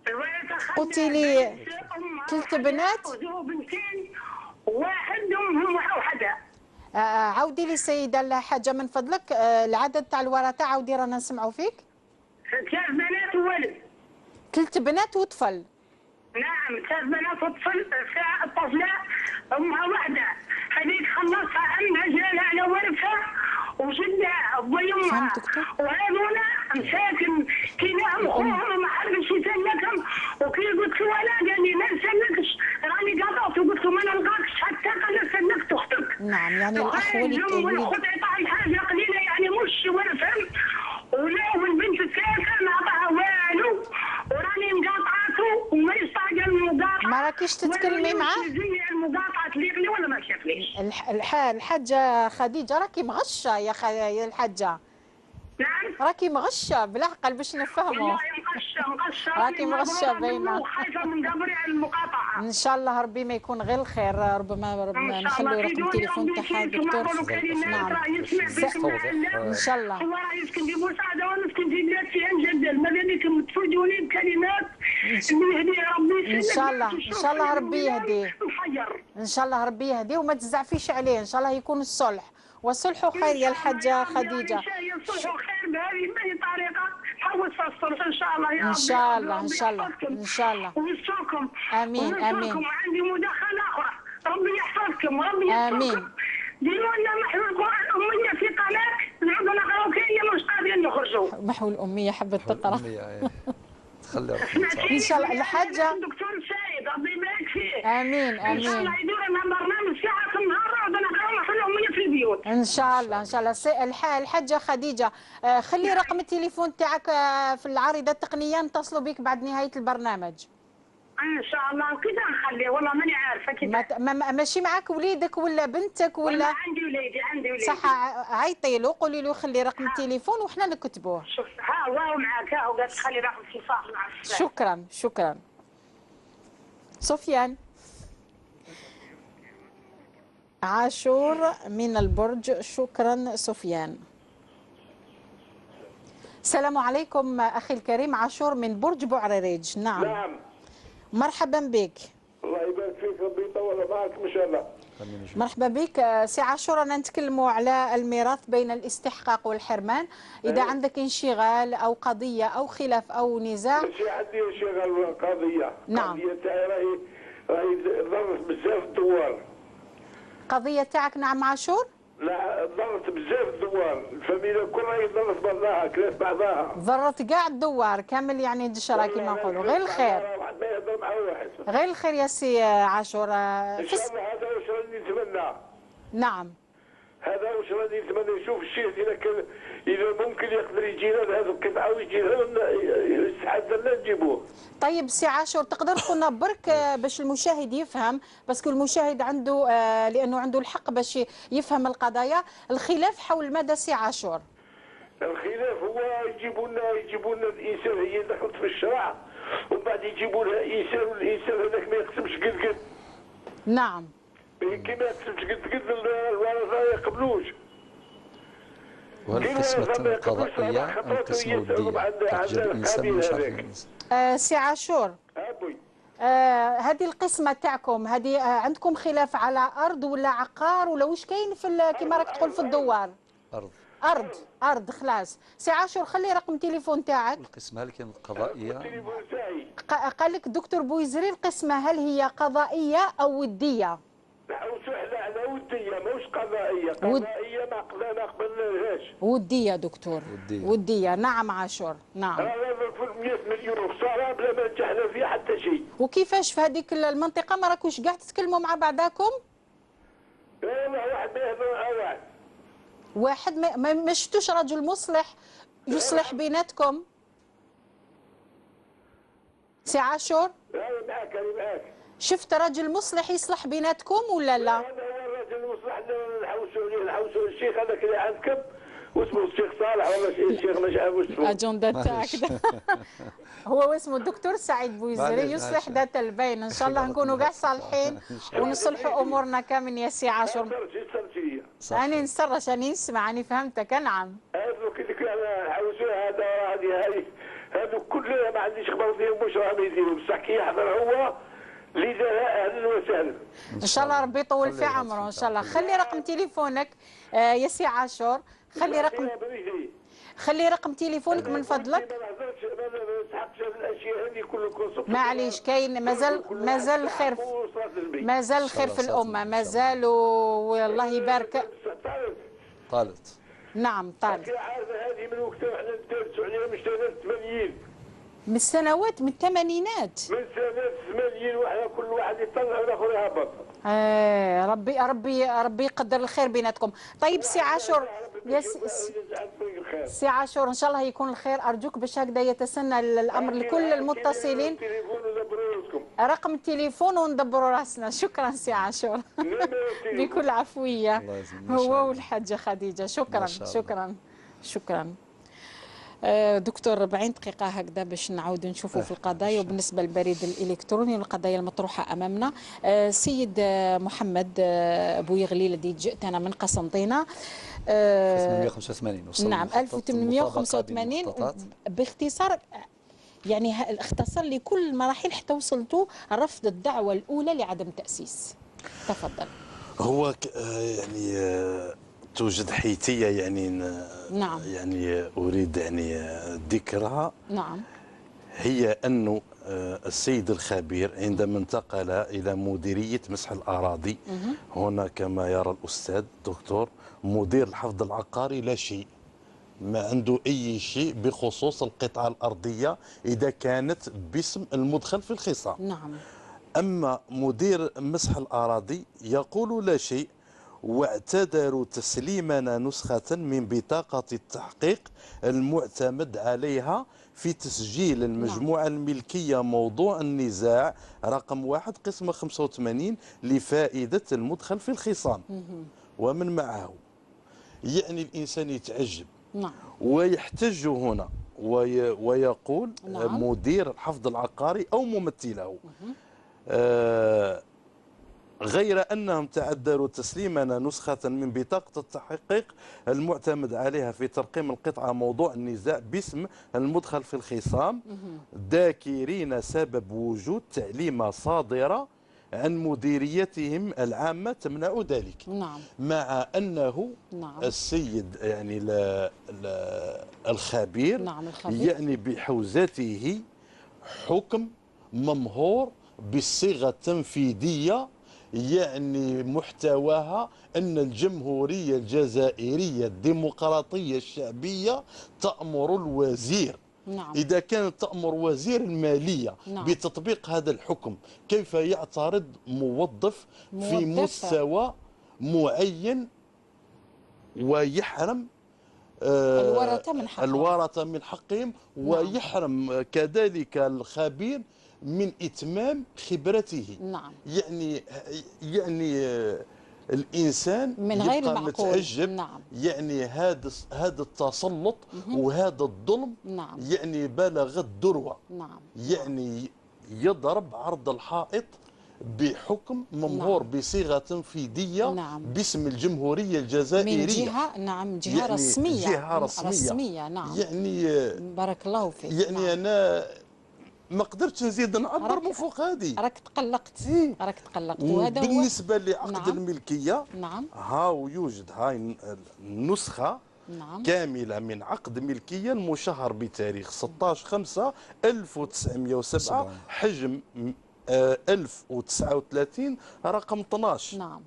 الورثه قلتي لي 3 بنات وبنتين وواحد امهم وحده. عاودي لي سيده الحاجه من فضلك العدد تاع الورثه، عاودي رانا نسمعوا فيك. 3 بنات وولد. 3 بنات وطفل. نعم 3 بنات وطفل. الطفله امها وحده، هذيك خلصها عمها جالها على ورثها وجدها ابوي وامها. فهمت دكتور. وهذولا مساكن كينام خوهم ما حبش يسلكهم، وكي قلت له انا قال لي لا نسلكش راني قاطعت، وقلت له ما نلقاكش حتى قال سلكت اختك. نعم يعني الاخ ولد والخط عطاه حاجه قليله يعني مش ولا فهم، ولا والبنت الثالثه ما عطاها والو، وراني مقاطعته وما يستعجل المقاطعه. ما راكيش تتكلمي معاه؟ المقاطعه تليق لي ولا ما شافليش؟ الحاجه خديجه راكي مغشه يا الحاجه. نعم. راكي مغشه بالعقل باش نفهموا. والله مغشه راكي مغشه باينه. وخايفه من قبري على المقاطعه. ان شاء الله ربي ما يكون غير الخير، ربما نخلوا رقم التليفون تاعها دكتور. نعم ان شاء الله. هو راه يسكن في مساعده وانا نسكن في بلاد فيها نجدل، ماذا بكم تفوجوني بكلمات اللي يهديه ربي. ان شاء الله ان شاء الله ربي يهديه. ان شاء الله ربي يهديه وما تزعفيش عليه، ان شاء الله يكون الصلح، والصلح خير يا الحاجه خديجه. الصلح خير بهذه طريقه حوس الصلح ان شاء الله يا رب. ان شاء الله ان شاء الله ان شاء الله. ويستركم. امين امين. وعندي مداخله اخرى، ربي يحفظكم ربي يحفظكم. امين. ديروا لنا محو القران الاميه في قناه نعودوا نقراو كاين مش قادرين نخرجوا. محو الاميه حبت تقرا. تخلي ان شاء الله الحاجه. دكتور سعيد ربي يبارك فيه. امين ان شاء امين. الله يديروا لنا برنامج ساعه في النهار نعودوا نقراو محو الاميه في البيوت. ان شاء الله ان شاء الله. الحاجه خديجه خلي رقم التليفون تاعك في العارضه التقنيه نتصلوا بك بعد نهايه البرنامج. ان شاء الله كيف نخليه والله ماني عارفه كيف. ماشي معك وليدك ولا بنتك ولا؟ عندي وليدي صح، عيطي له قولي له خلي رقم التليفون وحنا نكتبوه. شوف ها الله معك، ها وقالت خلي رقم اتصال مع السلامه. شكرا شكرا. سفيان عاشور من البرج. شكرا سفيان. السلام عليكم اخي الكريم عاشور من برج بوعريريج. نعم مرحبا بك. الله يبارك فيك ربي يطول معك ان شاء الله. مرحبا بك سي عاشور. انا نتكلموا على الميراث بين الاستحقاق والحرمان. اذا عندك انشغال او قضيه او خلاف او نزاع. ماشي عندي انشغال قضيه. نعم. قضيه تاعي راهي ضرت بزاف الدوار. قضيه تاعك نعم عاشور؟ لا ضرت بزاف الدوار، الفاميله كلها ضرت بعضها كلاف بعضها. ضرت كاع الدوار كامل يعني دشرة كما نقولوا. غير الخير. واحد ما يهضر مع واحد. غير الخير يا سي عاشور. ان شاء الله هذا واش راني نتمنى. نعم. هذا واش راني نتمنى نشوف الشيخ اذا كان اذا ممكن يقدر يجينا هذا كيف عاود يجينا يستحدنا نجيبوه. طيب سي عاشور تقدر تقولنا برك باش المشاهد يفهم، باسكو المشاهد عنده لانه عنده الحق باش يفهم القضايا. الخلاف حول ماذا سي عاشور؟ الخلاف هو يجيبوا لنا الانسان هي دخلت في الشرع، ومن بعد يجيبوا لها انسان والانسان هذاك ما يقسمش قد. نعم. كي ما يقسمش قد الورثه ما يقبلوش. وهل قسمة القضائية أم قسمة ودية؟ تحجر الإنسان مش عارف. سي عاشور هذه القسمة تاعكم هذه عندكم خلاف على أرض ولا عقار ولا واش كاين في كما راك تقول في الدوار؟ أرض خلاص. سي عاشور خلي رقم تليفون تاعك. القسمة هل كانت قضائية؟ قال لك الدكتور بويزري القسمة هل هي قضائية أو ودية؟ لا ودية ماهوش قضائية. قضائية ما قبلناهاش. ودية دكتور. ودية نعم عاشور نعم. هذا في 100 مليون خسارة بلا ما نجحنا فيها حتى شيء. وكيفاش في هذيك المنطقة ما راكوش كاع تتكلموا مع بعضاكم؟ والله واحد ما يهضر مع واحد ما شفتوش رجل مصلح يصلح بيناتكم؟ سي عاشور؟ أنا معاك. شفت رجل مصلح يصلح بيناتكم ولا لا؟ هذا هو الرجل المصلح نحوسوا الشيخ هذاك اللي عندكم واسمه الشيخ صالح ولا الشيخ مش عارف واش اسمه. اجنده تاعك هو اسمه الدكتور سعيد بويزري يصلح ذات البين. ان شاء الله نكونوا كاع صالحين ونصلحوا امورنا كامل يا سي عاشور. انا نسرش انا نسمع انا فهمتك. نعم. هذوك اللي نحوسوا هذا هذو كلها ما عنديش خبر فيهم واش راهم يديروا، بصح كي يحضر هو اللي دارها اهلا وسهلا. ان شاء الله ربي يطول في عمره ان شاء الله. خلي رقم تليفونك يا سي عاشور. خلي رقم تليفونك من فضلك. معليش كاين مازال الخير مازال الخير في الامه مازال والله يبارك. طالت نعم طالب. كي عارفه هذه من وقتها وحنا ندرسوا عليها من سنه 80. من السنوات من الثمانينات. من سنه 80 وحنا كل واحد يطلع والاخر يهبط. ربي يقدر الخير بيناتكم. طيب سي عاشور، سي عاشور ان شاء الله يكون الخير. ارجوك باش هكذا يتسنى الامر لكل المتصلين رقم التليفون وندبروا راسنا. شكرا سي عاشور بكل عفويه هو والحاجه خديجه. شكرا. دكتور 40 دقيقة هكذا باش نعاود نشوفوا في القضايا. وبالنسبة للبريد الإلكتروني والقضايا المطروحة أمامنا، سيد محمد بويغلي الذي جئتنا من قسنطينة 1885. نعم 1885 باختصار، يعني اختصر لي كل المراحل حتى وصلتوا رفض الدعوة الأولى لعدم تأسيس. تفضل. هو يعني توجد حيثية يعني نعم. يعني أريد يعني ذكرها. نعم. هي أنه السيد الخبير عندما انتقل إلى مديرية مسح الأراضي، هنا كما يرى الأستاذ الدكتور مدير الحفظ العقاري لا شيء، ما عنده أي شيء بخصوص القطعة الأرضية إذا كانت باسم المدخل في الخصام. نعم. أما مدير مسح الأراضي يقول لا شيء، واعتذروا تسليمنا نسخة من بطاقة التحقيق المعتمد عليها في تسجيل المجموعة الملكية موضوع النزاع رقم 1 قسم 85 لفائدة المدخل في الخصام ومن معه. يعني الإنسان يتعجب. نعم. ويحتج هنا ويقول نعم. مدير الحفظ العقاري أو ممثله غير أنهم تعذروا تسليمنا نسخة من بطاقة التحقيق المعتمد عليها في ترقيم القطعة موضوع النزاع باسم المدخل في الخصام، ذاكرين سبب وجود تعليمة صادرة عن مديريتهم العامة تمنع ذلك. نعم. مع أنه نعم. السيد يعني الخبير، نعم الخبير يعني بحوزته حكم ممهور بالصيغة التنفيذية، يعني محتواها أن الجمهورية الجزائرية الديمقراطية الشعبية تأمر الوزير. نعم. إذا كانت تأمر وزير المالية نعم. بتطبيق هذا الحكم، كيف يعترض موظف في مستوى معين ويحرم الورثة من حقهم ويحرم كذلك الخبير من إتمام خبرته؟ نعم. يعني الإنسان من غير يبقى المعقول. متعجب. نعم. يعني هذا التسلط وهذا الظلم نعم. يعني بلغ الذروة. نعم. يعني يضرب عرض الحائط بحكم ممهور بصيغة تنفيذية باسم الجمهورية الجزائرية من جهة. نعم جهة يعني رسمية. جهة رسمية. نعم. يعني بارك الله فيك. يعني أنا ما قدرتش نزيد نعبر من فوق هذه. راك تقلقت. راك تقلقت. وهذا بالنسبة لعقد الملكية، نعم. هاو يوجد هاي النسخة كاملة من عقد ملكية المشهر بتاريخ 16/5/1907 حجم 1039 رقم 12. نعم.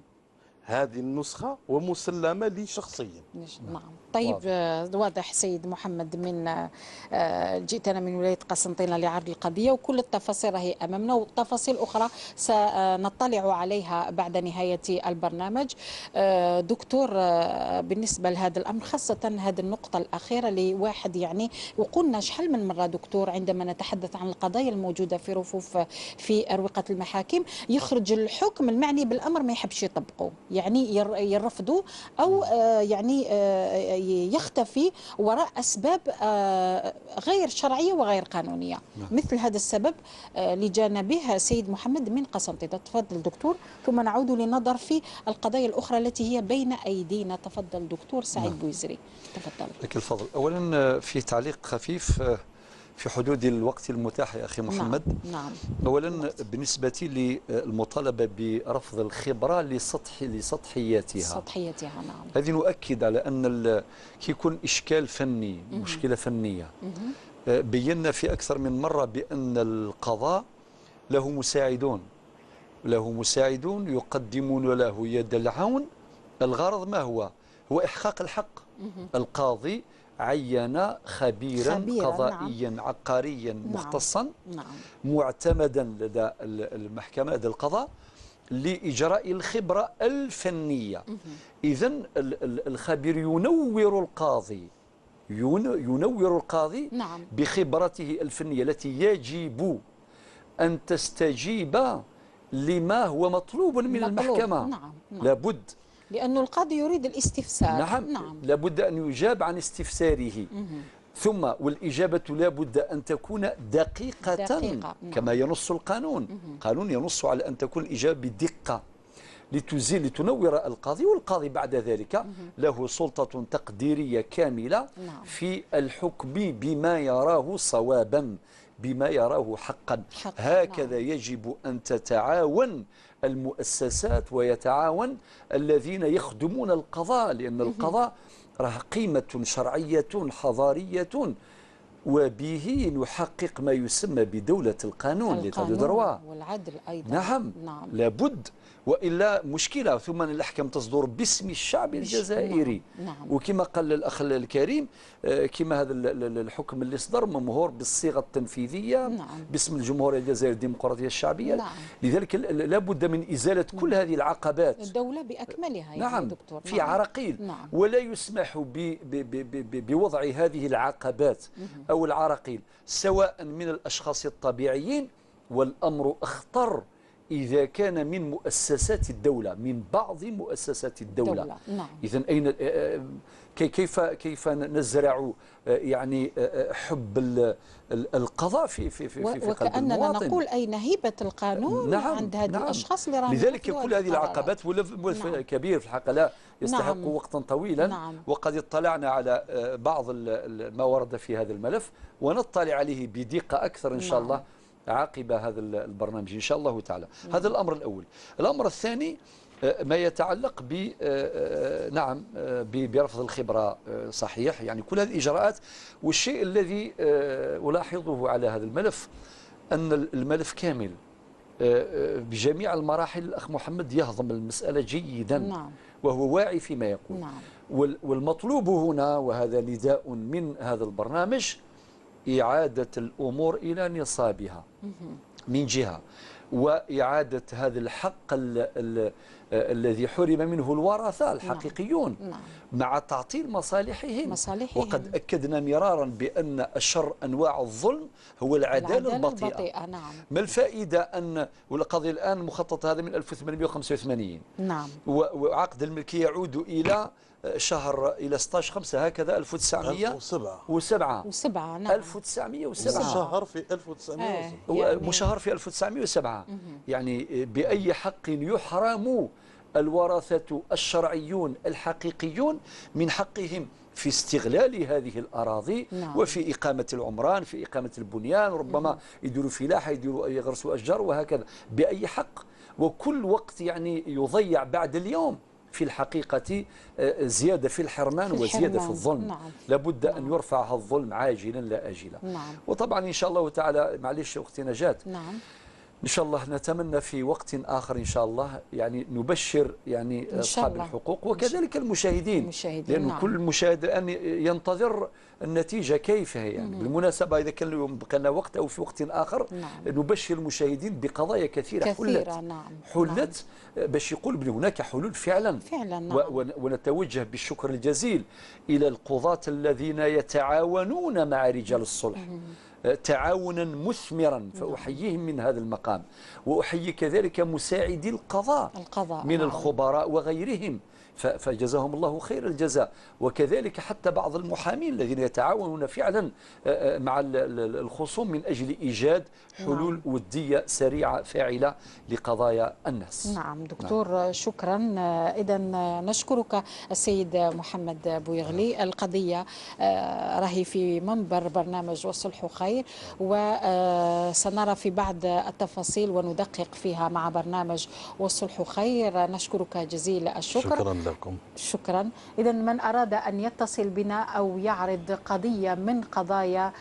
هذه النسخة ومسلمة لي شخصيا. نعم. طيب واضح سيد محمد، من جئتنا من ولاية قسنطينة لعرض القضية، وكل التفاصيل راهي أمامنا، والتفاصيل أخرى سنطلع عليها بعد نهاية البرنامج. دكتور، بالنسبة لهذا الأمر خاصة هذه النقطة الأخيرة لواحد يعني وقلنا شحال من مرة دكتور عندما نتحدث عن القضايا الموجودة في رفوف في أروقة المحاكم، يخرج الحكم المعني بالأمر ما يحبش يطبقه، يعني يرفضوا أو يعني يختفي وراء أسباب غير شرعية وغير قانونية. مثل هذا السبب لجانبه سيد محمد من قسنطينة. تفضل دكتور، ثم نعود لنظر في القضايا الأخرى التي هي بين أيدينا. تفضل دكتور سعيد بويزري. تفضل. لك الفضل. أولا في تعليق خفيف في حدود الوقت المتاح يا أخي محمد. نعم. أولا بالنسبة للمطالبة برفض الخبرة لسطحياتها. نعم. هذه نؤكد على أن كي يكون إشكال فني، مشكلة فنية، بينا في أكثر من مرة بأن القضاء له مساعدون يقدمون له يد العون. الغرض ما هو؟ هو إحقاق الحق. القاضي عين خبيرا قضائيا نعم. عقاريا نعم. مختصا نعم. معتمدا لدى المحكمة لدى القضاء لإجراء الخبرة الفنية. إذن الخبير ينور القاضي نعم. بخبرته الفنية التي يجب أن تستجيب لما هو مطلوب من المحكمة. نعم. نعم. لابد، لأن القاضي يريد الاستفسار. نعم. نعم. لابد أن يجاب عن استفساره. ثم والإجابة لابد أن تكون دقيقة نعم. كما ينص القانون. القانون ينص على أن تكون الإجابة بدقة لتنور القاضي، والقاضي بعد ذلك له سلطة تقديرية كاملة نعم. في الحكم بما يراه صوابا، بما يراه حقا. هكذا نعم. يجب أن تتعاون المؤسسات ويتعاون الذين يخدمون القضاء، لأن القضاء راه قيمة شرعية حضارية، وبه نحقق ما يسمى بدولة القانون والعدل أيضا. نعم. نعم. لابد، وإلا مشكلة. ثم الأحكام تصدر باسم الشعب الجزائري. نعم. وكما قال الأخ الكريم، كما هذا الحكم اللي صدر ممهور بالصيغة التنفيذية. نعم. باسم الجمهورية الجزائرية الديمقراطية الشعبية. نعم. لذلك لابد من إزالة كل هذه العقبات. الدولة بأكملها. نعم. دكتور. في عراقيل. نعم. ولا يسمح بوضع هذه العقبات أو العراقيل سواء من الأشخاص الطبيعيين، والأمر أخطر إذا كان من مؤسسات الدولة، من بعض مؤسسات الدولة. نعم. إذن أين كيف نزرع يعني حب القضاء في قلب وكأننا المواطن؟ نقول أين هيبة القانون. نعم. عند هذه نعم. الأشخاص اللي راهم لذلك يأخذوا كل هذه القرارات. العقبات ملف نعم. كبير في الحقيقة، لا يستحق نعم. وقتا طويلا. نعم. وقد اطلعنا على بعض ما ورد في هذا الملف، ونطلع عليه بدقة أكثر إن شاء نعم. الله عقب هذا البرنامج إن شاء الله تعالى. هذا الأمر الأول. الأمر الثاني ما يتعلق نعم برفض الخبرة. صحيح، يعني كل هذه الإجراءات. والشيء الذي ألاحظه على هذا الملف أن الملف كامل بجميع المراحل. الأخ محمد يهضم المسألة جيدا. نعم. وهو واعي فيما يقول. نعم. والمطلوب هنا، وهذا نداء من هذا البرنامج، إعادة الأمور إلى نصابها من جهة، وإعادة هذا الحق الذي حرم منه الورثة الحقيقيون. نعم. مع تعطيل مصالحهم. وقد أكدنا مرارا بأن أشر أنواع الظلم هو العدالة البطيئة. نعم. ما الفائدة أن والقضية الآن مخطط هذا من 1885. نعم. وعقد الملكية يعود إلى إلى 16/5 هكذا 1907. نعم. 1907 مشهر في 1907. يعني مشهر في 1907. يعني بأي حق يحرم الورثة الشرعيون الحقيقيون من حقهم في استغلال هذه الأراضي. نعم. وفي إقامة العمران، في إقامة البنيان، ربما يديروا فلاحة، يغرسوا أشجار وهكذا. بأي حق؟ وكل وقت يعني يضيع بعد اليوم في الحقيقة زيادة في الحرمان وزيادة في الظلم. نعم. لابد أن يرفع هذا الظلم عاجلا لا آجلا. نعم. وطبعا إن شاء الله تعالى، معلش أختي نجاة، نعم. إن شاء الله نتمنى في وقت آخر إن شاء الله يعني نبشر يعني أصحاب الحقوق وكذلك المشاهدين، لأن نعم. كل مشاهد الآن ينتظر النتيجة كيف هي. يعني بالمناسبة إذا كان بقى لنا وقت أو في وقت آخر نعم. نبشر المشاهدين بقضايا كثيرة حلت باش يقول بأن هناك حلول فعلا. نعم. ونتوجه بالشكر الجزيل إلى القضاة الذين يتعاونون مع رجال الصلح تعاونا مثمرا، فأحييهم من هذا المقام. وأحيي كذلك مساعدي القضاء من الخبراء وغيرهم، فجزاهم الله خير الجزاء. وكذلك حتى بعض المحامين الذين يتعاونون فعلا مع الخصوم من أجل إيجاد حلول ودية سريعة فاعلة لقضايا الناس. نعم دكتور. نعم. شكرا. إذا نشكرك السيد محمد بويغلي. القضية راهي في منبر برنامج والصلح خير، وسنرى في بعض التفاصيل وندقق فيها مع برنامج والصلح خير. نشكرك جزيل الشكر. شكرا لكم. شكرا. إذا من أراد أن يتصل بنا أو يعرض قضية من قضايا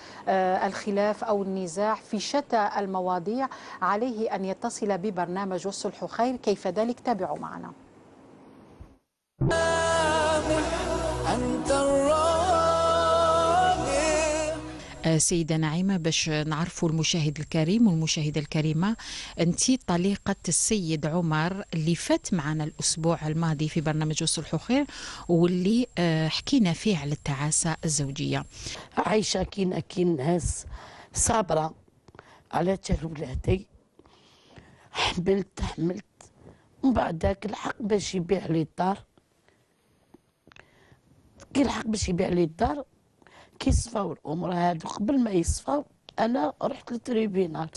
الخلاف أو النزاع في شتى المواضيع، عليه أن يتصل ببرنامج والصلح خير. كيف ذلك؟ تابعوا معنا. سيدة نعيمة، باش نعرفوا المشاهد الكريم والمشاهدة الكريمة، أنت طليقة السيد عمر اللي فات معنا الأسبوع الماضي في برنامج الصلح خير، واللي حكينا فيه على التعاسة الزوجية. عايشة كين ناس صابرة على ولادي. حملت ومن بعد ذاك الحق باش يبيع لي الدار. كي الحق باش يبيع لي الدار، كي صفاو الامور هادو، قبل ما يصفاو انا رحت للتريبينال.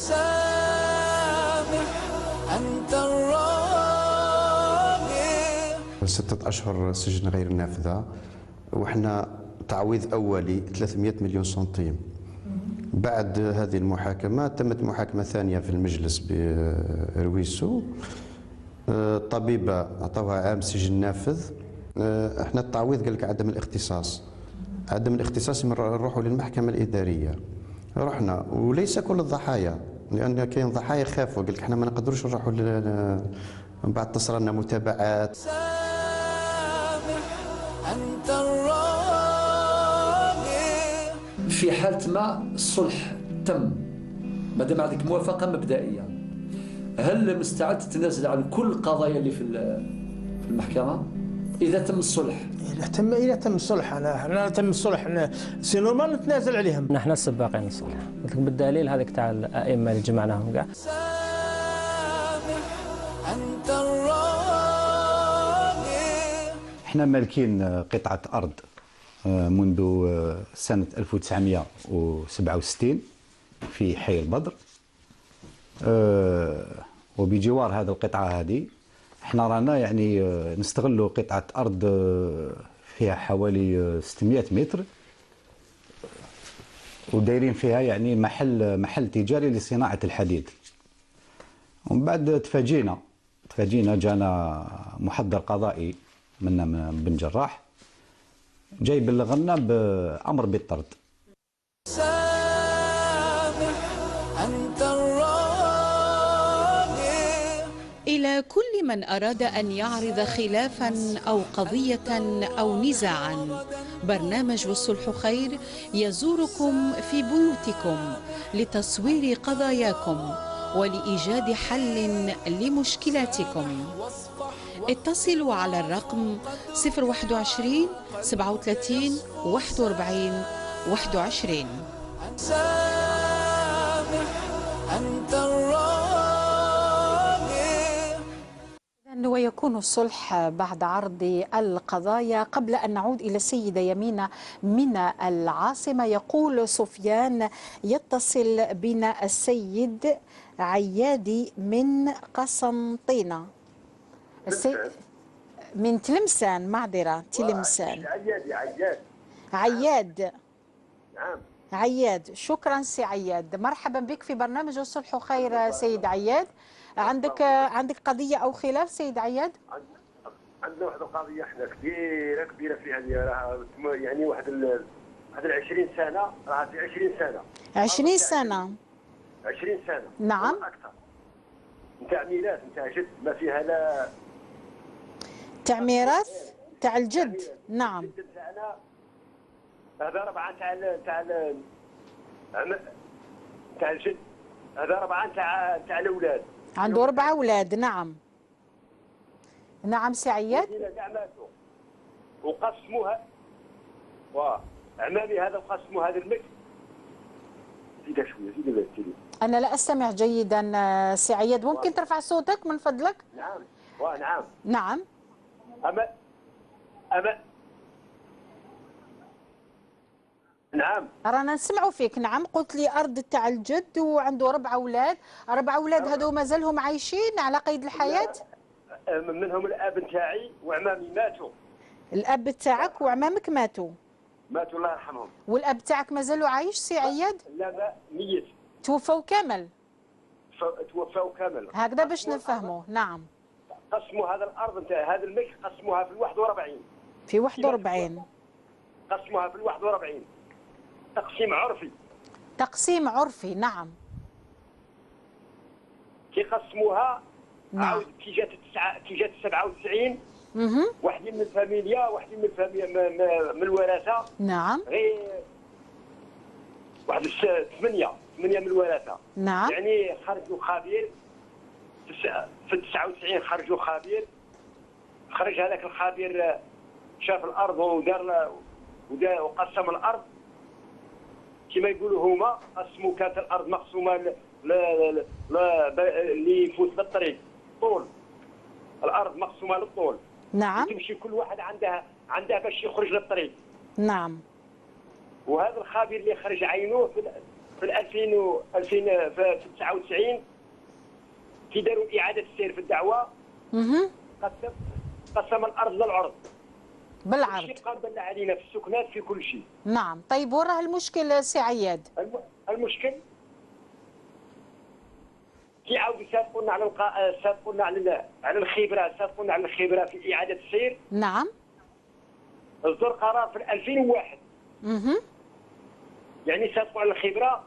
أنت الراضي. 6 أشهر سجن غير نافذة، وإحنا تعويض أولي 300 مليون سنتيم. بعد هذه المحاكمة تمت محاكمة ثانية في المجلس برويسو، الطبيبة عطوها عام سجن نافذ. احنا التعويض قال لك عدم الاختصاص، عدم الاختصاص نروحوا للمحكمة الإدارية. رحنا وليس كل الضحايا، لأن كاين ضحايا خافوا، قال لك احنا ما نقدروش نروحوا من بعد تصرى لنا متابعات. أنت الراضي. في حالة ما الصلح تم، مادام عندك موافقة مبدئية، هل مستعد تتنازل عن كل القضايا اللي في المحكمة إذا تم الصلح؟ إذا تم الصلح، أنا تم الصلح سي نورمال نتنازل عليهم. نحن السباقين الصلح، قلت لك بالدليل هذيك تاع الأئمة اللي جمعناهم كاع. أنت الراضي. احنا مالكين قطعة أرض منذ سنة 1967 في حي البدر، وبجوار هذه القطعة هذه احنا رانا يعني نستغلوا قطعة أرض فيها حوالي 600 متر، ودايرين فيها يعني محل تجاري لصناعة الحديد. ومن بعد تفاجئنا جانا محضر قضائي من بن جراح جاي بلغنا بأمر بالطرد. أنت الراضي. إلى كل من أراد أن يعرض خلافا أو قضية أو نزاعا، برنامج والصلح خير يزوركم في بيوتكم لتصوير قضاياكم ولإيجاد حل لمشكلاتكم. اتصلوا على الرقم 021 37 41 21. أنت الراضي. ويكون الصلح بعد عرض القضايا. قبل أن نعود إلى السيدة يمينة من العاصمة، يقول سفيان يتصل بنا السيد عيادي من قسنطينة، من تلمسان، معذرة، تلمسان. عياد. نعم. عياد، شكرا سي عياد، مرحبا بك في برنامج الصلح خير سيد عياد. عندك قضية أو خلاف سيد عياد؟ عندنا واحد القضية احنا كبيرة في هذه، يعني واحد 20 سنة، راه في 20 سنة. 20 سنة. 20 سنة. نعم. أكثر. نتاع ميراث نتاع جد ما فيها لا. تاع ميراث تاع الجد. نعم. الجد تاعنا هذا 4 تاع الجد، هذا 4 تاع الأولاد. عنده 4 أولاد. نعم. نعم سي عياد. وقسموها، وعمامي هذا وقسموا هذا الملك. زيد شوية، زيد التليفون. أنا لا أستمع جيدا سي عياد، ممكن ترفع صوتك من فضلك؟ نعم. نعم. نعم. نعم. رانا نسمعوا فيك. نعم، قلت لي أرض تاع الجد وعنده 4 أولاد. 4 أولاد هذو مازالهم عايشين على قيد الحياة؟ منهم الأب نتاعي وعمامي ماتوا. الأب تاعك وعمامك ماتوا؟ ماتوا الله يرحمهم. والأب تاعك مازالوا عايش سي عياد؟ لا ميت. توفوا كامل؟ توفوا كامل. هكذا باش نفهموا. نعم. قسموا هذا الأرض نتاع هذا الملك، قسموها في 41. في 41. قسموها في 41. تقسيم عرفي. تقسيم عرفي. نعم. كي قسموها نعم. عاود كي جات 97. واحدين من الفاميليا، واحدين من الفاميليا من الوراثه. نعم. غير واحد 8 من الورثه. نعم. يعني خرجوا خبير في 99 خرجوا خبير، خرج هذاك الخبير شاف الارض وقسم الارض كما يقولوا هما، قسموا كانت الارض مقسومه اللي يفوت بالطريق طول، الارض مقسومه للطول. نعم. تمشي كل واحد عندها باش يخرج للطريق. نعم. وهذا الخبير اللي خرج عينوه في 2000 في 99 كي داروا اعاده السير في الدعوه قسم الارض للعرض بالعرض. شيء قابل علينا في السكنات في كل شيء. نعم. طيب وراه المشكل سي عياد؟ المشكل كي عاودوا سابقونا على الخبره في اعاده السير. نعم. اصدر قرار في 2001. يعني سابقوا على الخبره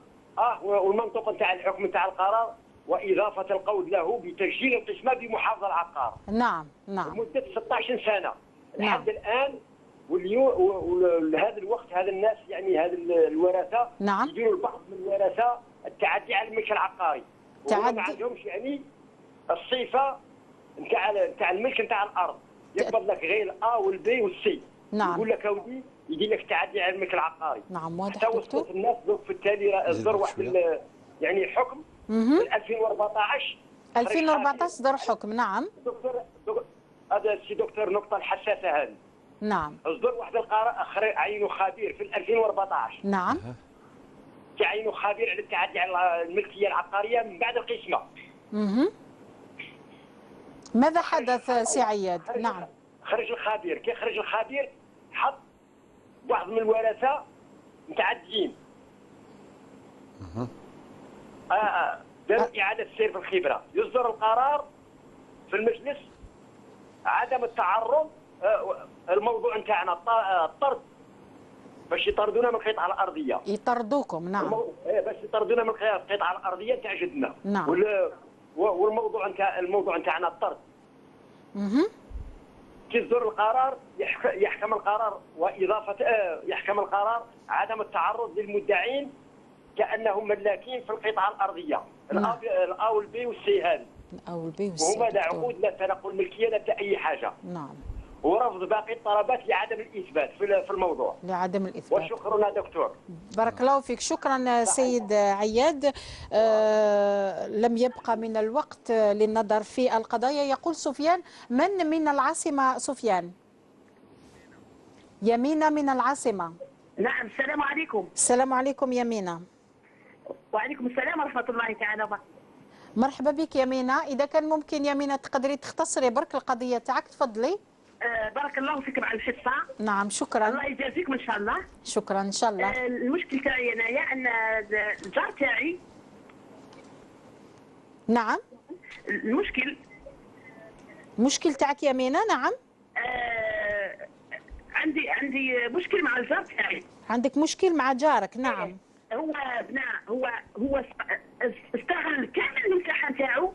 والمنطق نتاع الحكم نتاع القرار واضافه القول له بتسجيل القسمه بمحافظه العقار. نعم. نعم. لمده 16 سنه لحد الان. واليوم هذا الوقت هذا الناس يعني هذا الورثه نعم. يديروا البعض من الورثه التعدي على الملك العقاري. تعدي. ما عندهمش يعني الصفه نتاع الملك نتاع الارض. يقبض لك غير الA والB والC. نعم. يقول لك اودي يدير لك تعدي على الملك العقاري. نعم واضح حتى وصلت الناس في التالي اصدر واحد يعني حكم في 2014. 2014 صدر حكم. نعم. هذا السي دكتور نقطه الحساسه هذه. نعم. اصدر واحد القرار عينوا خبير في 2014. نعم. تعينوا خبير على التعدي على الملكيه العقاريه من بعد القسمه. ماذا حدث سي عياد؟ نعم. خرج الخبير، كي خرج الخبير حط بعض من الورثه متعديين. دار اعاده السير في الخبره، يصدر القرار في المجلس عدم التعرض الموضوع نتاعنا الطرد باش يطردونا من القطعه الارضيه. يطردوكم. نعم. باش يطردونا من القطعه الارضيه نتاع جدنا. نعم. والموضوع نتاعنا الطرد. كي يصدر القرار يحكم القرار واضافه يحكم القرار عدم التعرض للمدعين كانهم ملاكين في القطعه الارضيه. الA والB والC هذه. الA والB والC. وهما لا عقود لا تنقل ملكيه لا اي حاجه. نعم. ورفض باقي الطلبات لعدم الاثبات في الموضوع. لعدم الاثبات. وشكرا دكتور. بارك الله فيك. شكرا سيد عياد. لم يبقى من الوقت للنظر في القضايا. يقول سفيان من العاصمة؟ سفيان. يمينة من العاصمة. نعم. السلام عليكم. السلام عليكم يمينة. وعليكم السلام ورحمة الله تعالى وبركاته. مرحبا بك يمينة. إذا كان ممكن يمينة تقدري تختصري برك القضية تاعك تفضلي. بارك الله فيكم على الحصة. نعم شكرا. الله يجازيكم إن شاء الله. شكرا إن شاء الله. المشكل تاعي أنايا أن الجار تاعي. نعم. المشكل تاعك يمينة. نعم. عندي مشكل مع الجار تاعي. عندك مشكل مع جارك. نعم. هو استغل كامل المساحة تاعو.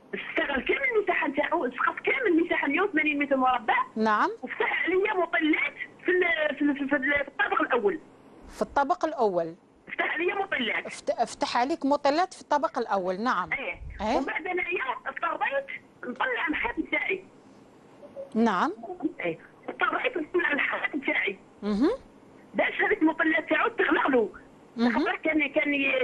استغل كامل المساحه نتاعو، سقط كامل المساحه 180 متر مربع. نعم. وفتح عليا مطلات في الطابق الاول. في الطابق الاول. فتح عليا مطلات. فتح عليك مطلات في الطابق الاول. نعم. ومن بعد انايا اضطريت نطلع الحائط نتاعي. نعم. اضطريت نطلع الحائط نتاعي. باش هذيك المطلات تاعو تغلق له.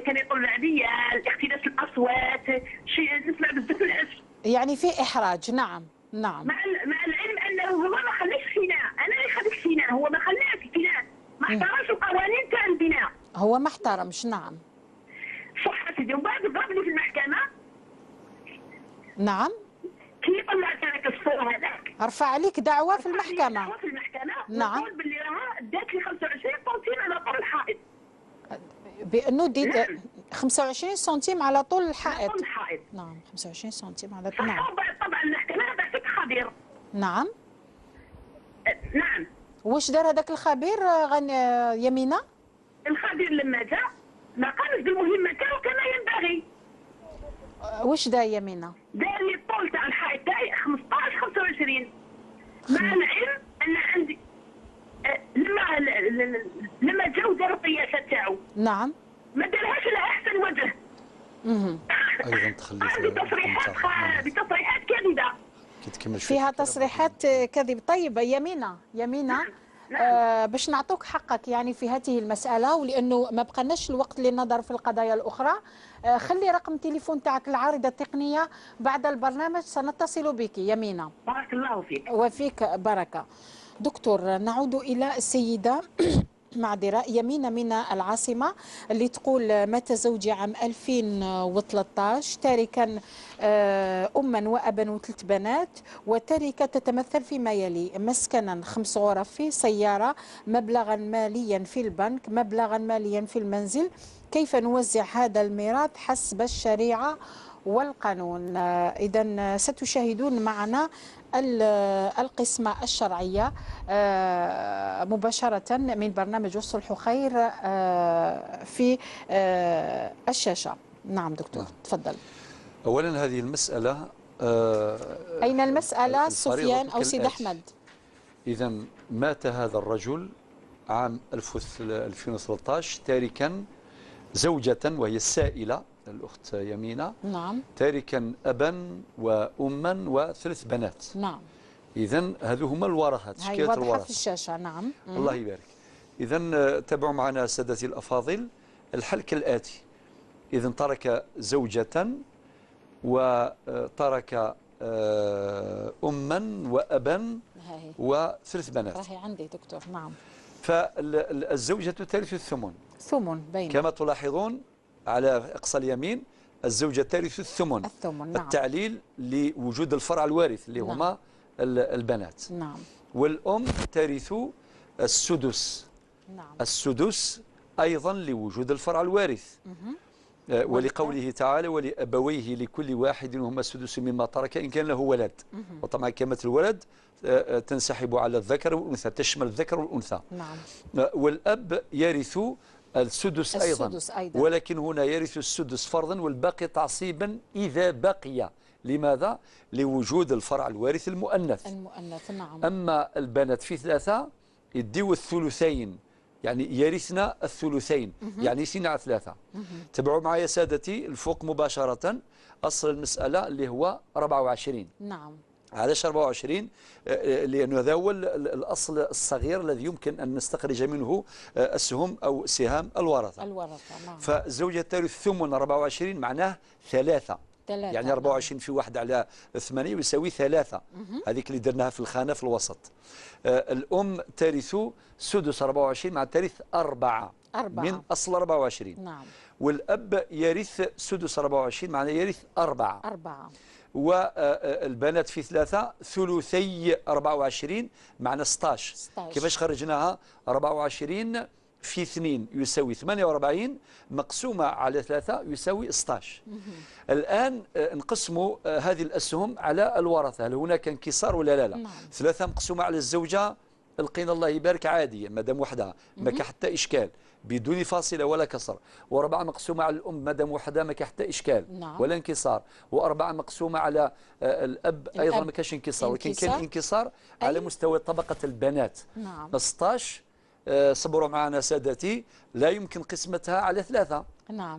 كان يقول عليا الاختلاس الاصوات، شيء نسمع بزاف الناس. يعني في احراج. نعم. نعم. مع العلم انه هو ما خلاش فينا، انا اللي خليت فينا، هو ما خلاش فينا، ما احترمش القوانين تاع البناء. هو ما احترمش. نعم. صح سيدي. ومن بعد ضربني في المحكمه. نعم. كي طلعت لك الصوره هذاك رفع عليك دعوه في المحكمه. في المحكمه. نعم. وقال باللي راها دات لي 25 سنتيم على طول الحائط. بانه ديت 25 سنتيم على طول الحائط. نعم 25 سنتيم على طول. نعم. طبعا المحكمه بعثت خبير. نعم. نعم. واش دار هذاك الخبير يمينة؟ الخبير لما جاء ما قامش بالمهمه تاعو كما ينبغي. واش دار يمينة؟ دار لي الطول تاع الحائط تاعي 15 25. مع العلم ان عندي لما لما جاو داروا القياسه تاعو نعم. ما دارهاش على احسن وجه. ايضا تخلي بتصريحات كاذبه. فيها تصريحات كذب. طيب يمينة باش نعطوك حقك يعني في هذه المسألة، ولأنه ما بقناش الوقت للنظر في القضايا الأخرى، خلي رقم تليفون تاعك العارضة التقنية بعد البرنامج سنتصل بك يمينة. بارك الله فيك. وفيك بركة. دكتور، نعود إلى السيدة معذرة يمينة من العاصمة اللي تقول: مات زوجي عام 2013 تاركا أما وأبا و3 بنات، وتركة تتمثل فيما يلي: مسكنا 5 غرف، سيارة، مبلغا ماليا في البنك، مبلغا ماليا في المنزل. كيف نوزع هذا الميراث حسب الشريعة والقانون؟ إذن ستشاهدون معنا القسمة الشرعية مباشرة من برنامج والصلح خير في الشاشة. نعم دكتور تفضل. أولا هذه المسألة أين المسألة سفيان أو سيد أحمد؟ إذا مات هذا الرجل عام 2013 تاركا زوجة وهي السائلة الأخت يمينة. نعم. تاركا أبا وأما و3 بنات. نعم. إذا هذو هما الورثات. هي واضحة في الشاشة. نعم. الله يبارك. إذا تابعوا معنا سادتي الأفاضل. الحل كالآتي: إذا ترك زوجة وترك أما وأبا و3 بنات. راهي عندي دكتور. نعم. فالزوجة ترث الثمن. ثمن بين. كما تلاحظون على أقصى اليمين الزوجة ترث الثمن. نعم. التعليل لوجود الفرع الوارث اللي هما نعم. البنات. نعم. والأم ترث السدس. نعم. السدس أيضا لوجود الفرع الوارث. ولقوله تعالى: ولأبويه لكل واحد هما السدس مما ترك إن كان له ولد. وطبعا كلمة الولد تنسحب على الذكر والأنثى، تشمل الذكر والأنثى. نعم. والأب يرث السدس أيضا، ولكن هنا يرث السدس فرضا والباقي تعصيبا إذا بقي. لماذا؟ لوجود الفرع الوارث المؤنث. نعم. أما البنات في 3 يديو الثلثين، يعني يرثنا الثلثين، يعني سين على 3. تبعوا معي سادتي الفوق مباشرة أصل المسألة اللي هو 24. نعم. علاش 24؟ لأنه هذا هو الأصل الصغير الذي يمكن أن نستخرج منه السهم أو سهام الورثة. نعم. فالزوجة ترث ثمن 24 معناه 3. يعني 24 في 1 على 8 يساوي 3. هذيك اللي درناها في الخانة في الوسط. الأم ترث سدس 24 مع ترث 4 من أصل 24. نعم. والأب يرث سدس 24 معناه يرث 4. والبنات في 3 ثلثي 24 معنا 16. كيفاش خرجناها؟ 24 في 2 يساوي 48 مقسومة على 3 يساوي 16. الآن نقسموا هذه الأسهم على الورثة. هل هناك انكسار ولا لا؟ 3 مقسومة على الزوجة لقينا الله يبارك عادية مادام وحدها ما كان حتى إشكال بدون فاصلة ولا كسر. و4 مقسومة على الأم مادام وحدها ما كان حتى إشكال ولا انكسار. و4 مقسومة على الأب أيضا ما كانش انكسار، ولكن كان انكسار على مستوى طبقة البنات. 16 صبروا معنا سادتي لا يمكن قسمتها على 3.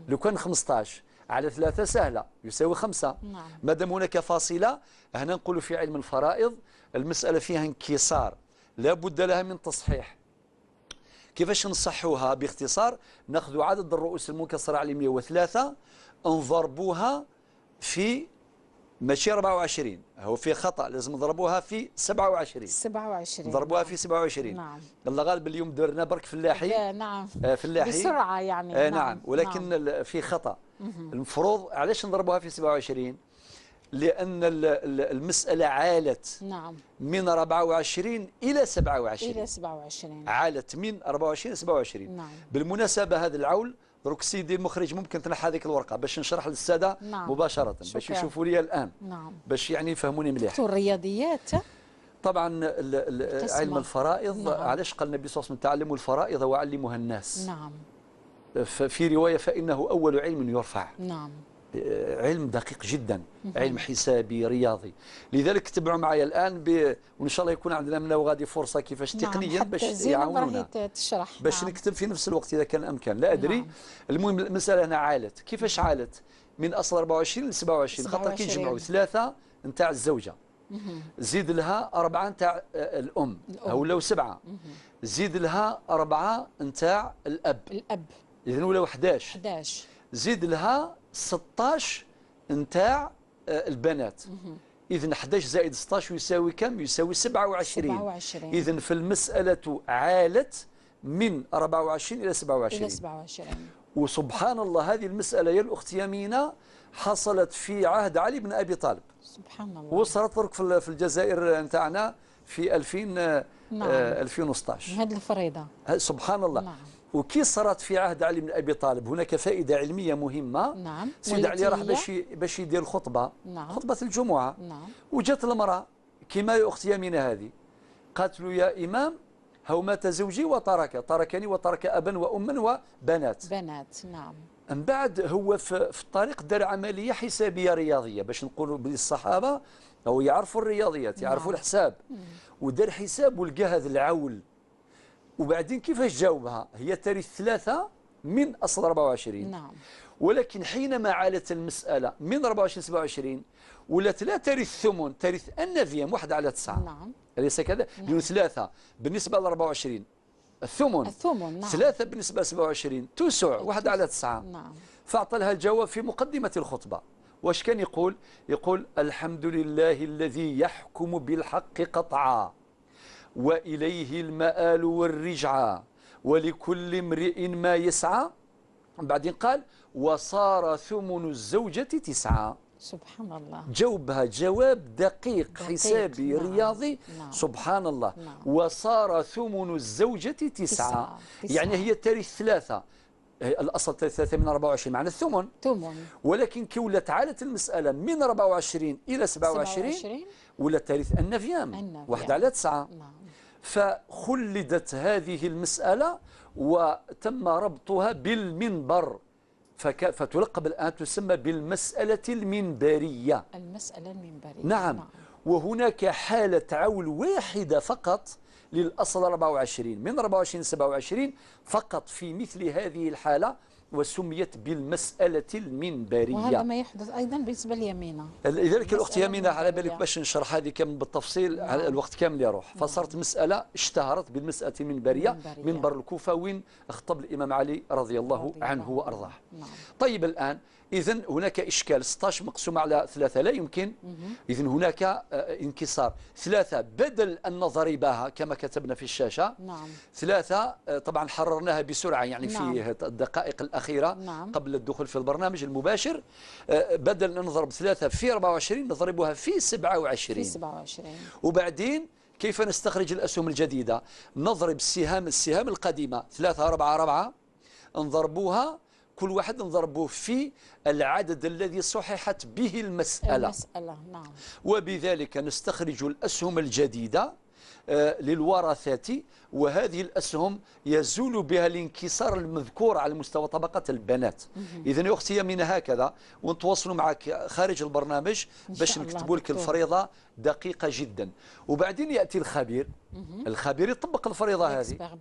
لو كان 15 على 3 سهلة يساوي 5. مادام هناك فاصلة هنا نقول في علم الفرائض المسألة فيها انكسار لا بد لها من تصحيح. كيفاش نصحوها؟ باختصار ناخذ عدد الرؤوس المنكسرة على 103 نضربوها في ماشي 24 هو في خطأ لازم نضربوها في 27 نضربوها في 27. نعم. الله غالب اليوم درنا برك فلاحي. نعم. فلاحي بسرعة يعني. نعم. ولكن في خطأ. المفروض علاش نضربوها في 27؟ لأن المسألة عالت من 24 إلى 27. عالت من 24 إلى 27. بالمناسبة هذا العول دروك سيدي المخرج ممكن تنحى هذيك الورقة باش نشرح للسادة مباشرة باش يشوفوا لي الآن باش يعني يفهموني مليح. دكتور الرياضيات طبعا علم الفرائض. علاش قال النبي صلى الله عليه وسلم تعلموا الفرائض وعلموها الناس. في رواية فإنه أول علم يرفع. علم دقيق جدا، علم حسابي رياضي. لذلك تبعوا معايا الآن وإن شاء الله يكون عندنا من وغادي فرصة كيفاش تقنيا باش يعاونونا باش نكتب في نفس الوقت إذا كان أمكن، لا أدري. المهم المسألة هنا عالت، كيفاش عالت من أصل 24 ل 27 خاطر كيجمعوا 3 نتاع الزوجة، زيد لها 4 نتاع الأم أو ولاو 7، زيد لها 4 نتاع الأب إذا ولاو 11، زيد لها 16 نتاع البنات، إذن 11 زائد 16 يساوي كم؟ يساوي 27. إذن في المسألة عالت من 24 إلى 27. وسبحان الله هذه المسألة يا الأخت يمينة حصلت في عهد علي بن أبي طالب، سبحان الله، وصلت لك في الجزائر نتاعنا في 2016 هذه الفريضة. سبحان الله. نعم. وكي صارت في عهد علي بن أبي طالب هناك فائدة علمية مهمة. نعم. سيد علي راح باش يدير الخطبة. نعم. خطبة الجمعة. نعم. وجات المرأة كما يا أختي يمينة هذه، قالت له يا إمام هو مات زوجي تركني وترك أبا وأما وبنات. نعم. من بعد هو في الطريق دار عملية حسابية رياضية باش نقولوا بالصحابة أو يعرفوا الرياضيات، يعرفوا الحساب، ودار حساب ولقى هذا العول. وبعدين كيفاش جاوبها؟ هي ترث 3 من أصل 24. نعم. ولكن حينما عالت المسألة من 24 27 ولات لا ترث ثمن، ترث النفيم 1/9. نعم. أليس كذا؟ لأن 3 بالنسبة ل 24 الثمن. نعم. 3 بالنسبة ل 27 تسع 1/9. نعم. فأعطى لها الجواب في مقدمة الخطبة. واش كان يقول؟ يقول الحمد لله الذي يحكم بالحق قطعا وإليه المآل والرجعة ولكل امرئ ما يسعى. بعدين قال وصار ثمن الزوجة 9. سبحان الله. جاوبها جواب دقيق حسابي. نعم. رياضي. نعم. سبحان الله. نعم. وصار ثمن الزوجة 9. يعني هي ترث 3، الأصل 3 من 24 معنى الثمن. ولكن كي ولات عالت المسألة من 24 إلى 27 ولات ترث النفيام 1/9. نعم. فخلدت هذه المسألة وتم ربطها بالمنبر، فتلقب الآن تسمى بالمسألة المنبرية. المسألة المنبرية. نعم. وهناك حالة عول واحدة فقط للأصل 24 من 24 ل 27 فقط في مثل هذه الحالة، وسميت بالمسألة المنبرية. وهذا ما يحدث أيضا بالنسبة ليمينة. لذلك الأخت يمينة على بالك باش نشرح هذه كم بالتفصيل. نعم. على الوقت كامل يروح. فصارت مسألة اشتهرت بالمسألة المنبرية. منبر الكوفة وين اخطب الإمام علي رضي الله عنه وأرضاه. نعم. طيب الآن إذن هناك إشكال، 16 مقسوم على 3 لا يمكن. إذن هناك انكسار. 3 بدل أن نضربها كما كتبنا في الشاشة. نعم. 3 طبعا حررناها بسرعة يعني. نعم. في الدقائق الأخيرة. نعم. قبل الدخول في البرنامج المباشر، بدل أن نضرب 3 في 24 نضربها في 27. وبعدين كيف نستخرج الأسهم الجديدة؟ نضرب السهام القديمة 3 4 4 نضربوها كل واحد نضربه في العدد الذي صححت به المسألة. نعم. وبذلك نستخرج الأسهم الجديدة للورثة، وهذه الأسهم يزول بها الانكسار المذكور على مستوى طبقة البنات. إذن يا أختي يمين هكذا، ونتواصلوا معك خارج البرنامج باش نكتبوا لك الفريضة دقيقة جدا. وبعدين يأتي الخبير. الخبير يطبق الفريضة هذه.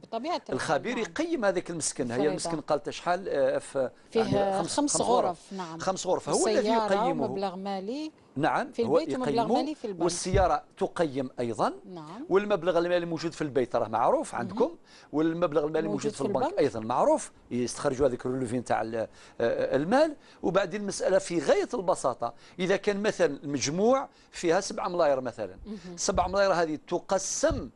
الخبير يقيم هذاك المسكن. هي المسكن قالت شحال فيه 5 غرف. نعم. 5 غرف. هو الذي يقيمه. مبلغ مالي نعم في البيت ومبلغ مالي في البنك. والسيارة تقيم أيضا. نعم. والمبلغ المالي موجود في البيت راه معروف عندكم. والمبلغ المالي موجود في البنك أيضا معروف. يستخرجوا هذيك الرولوفي نتاع المال. وبعد المسألة في غاية البساطة، إذا كان مثلا المجموع فيها 7 ملاير مثلا، 7 ملاير هذه تقسم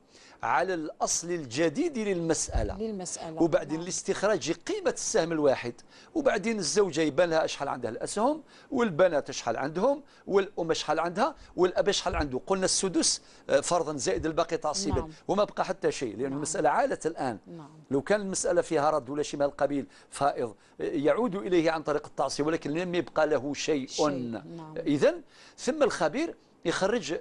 على الأصل الجديد للمسألة. وبعدين نعم. الاستخراج قيمة السهم الواحد. وبعدين الزوجة يبان لها شحال عندها الأسهم، والبنات شحال عندهم، والأم شحال عندها، والأب شحال عنده. قلنا السدس فرضا زائد الباقي تعصيبا. نعم. وما بقى حتى شيء لأن نعم. المسألة عالت الآن. نعم. لو كان المسألة فيها رد ولا شيء من القبيل فائض يعود إليه عن طريق التعصيب، ولكن لم يبقى له شيء. نعم. إذن ثم الخبير يخرج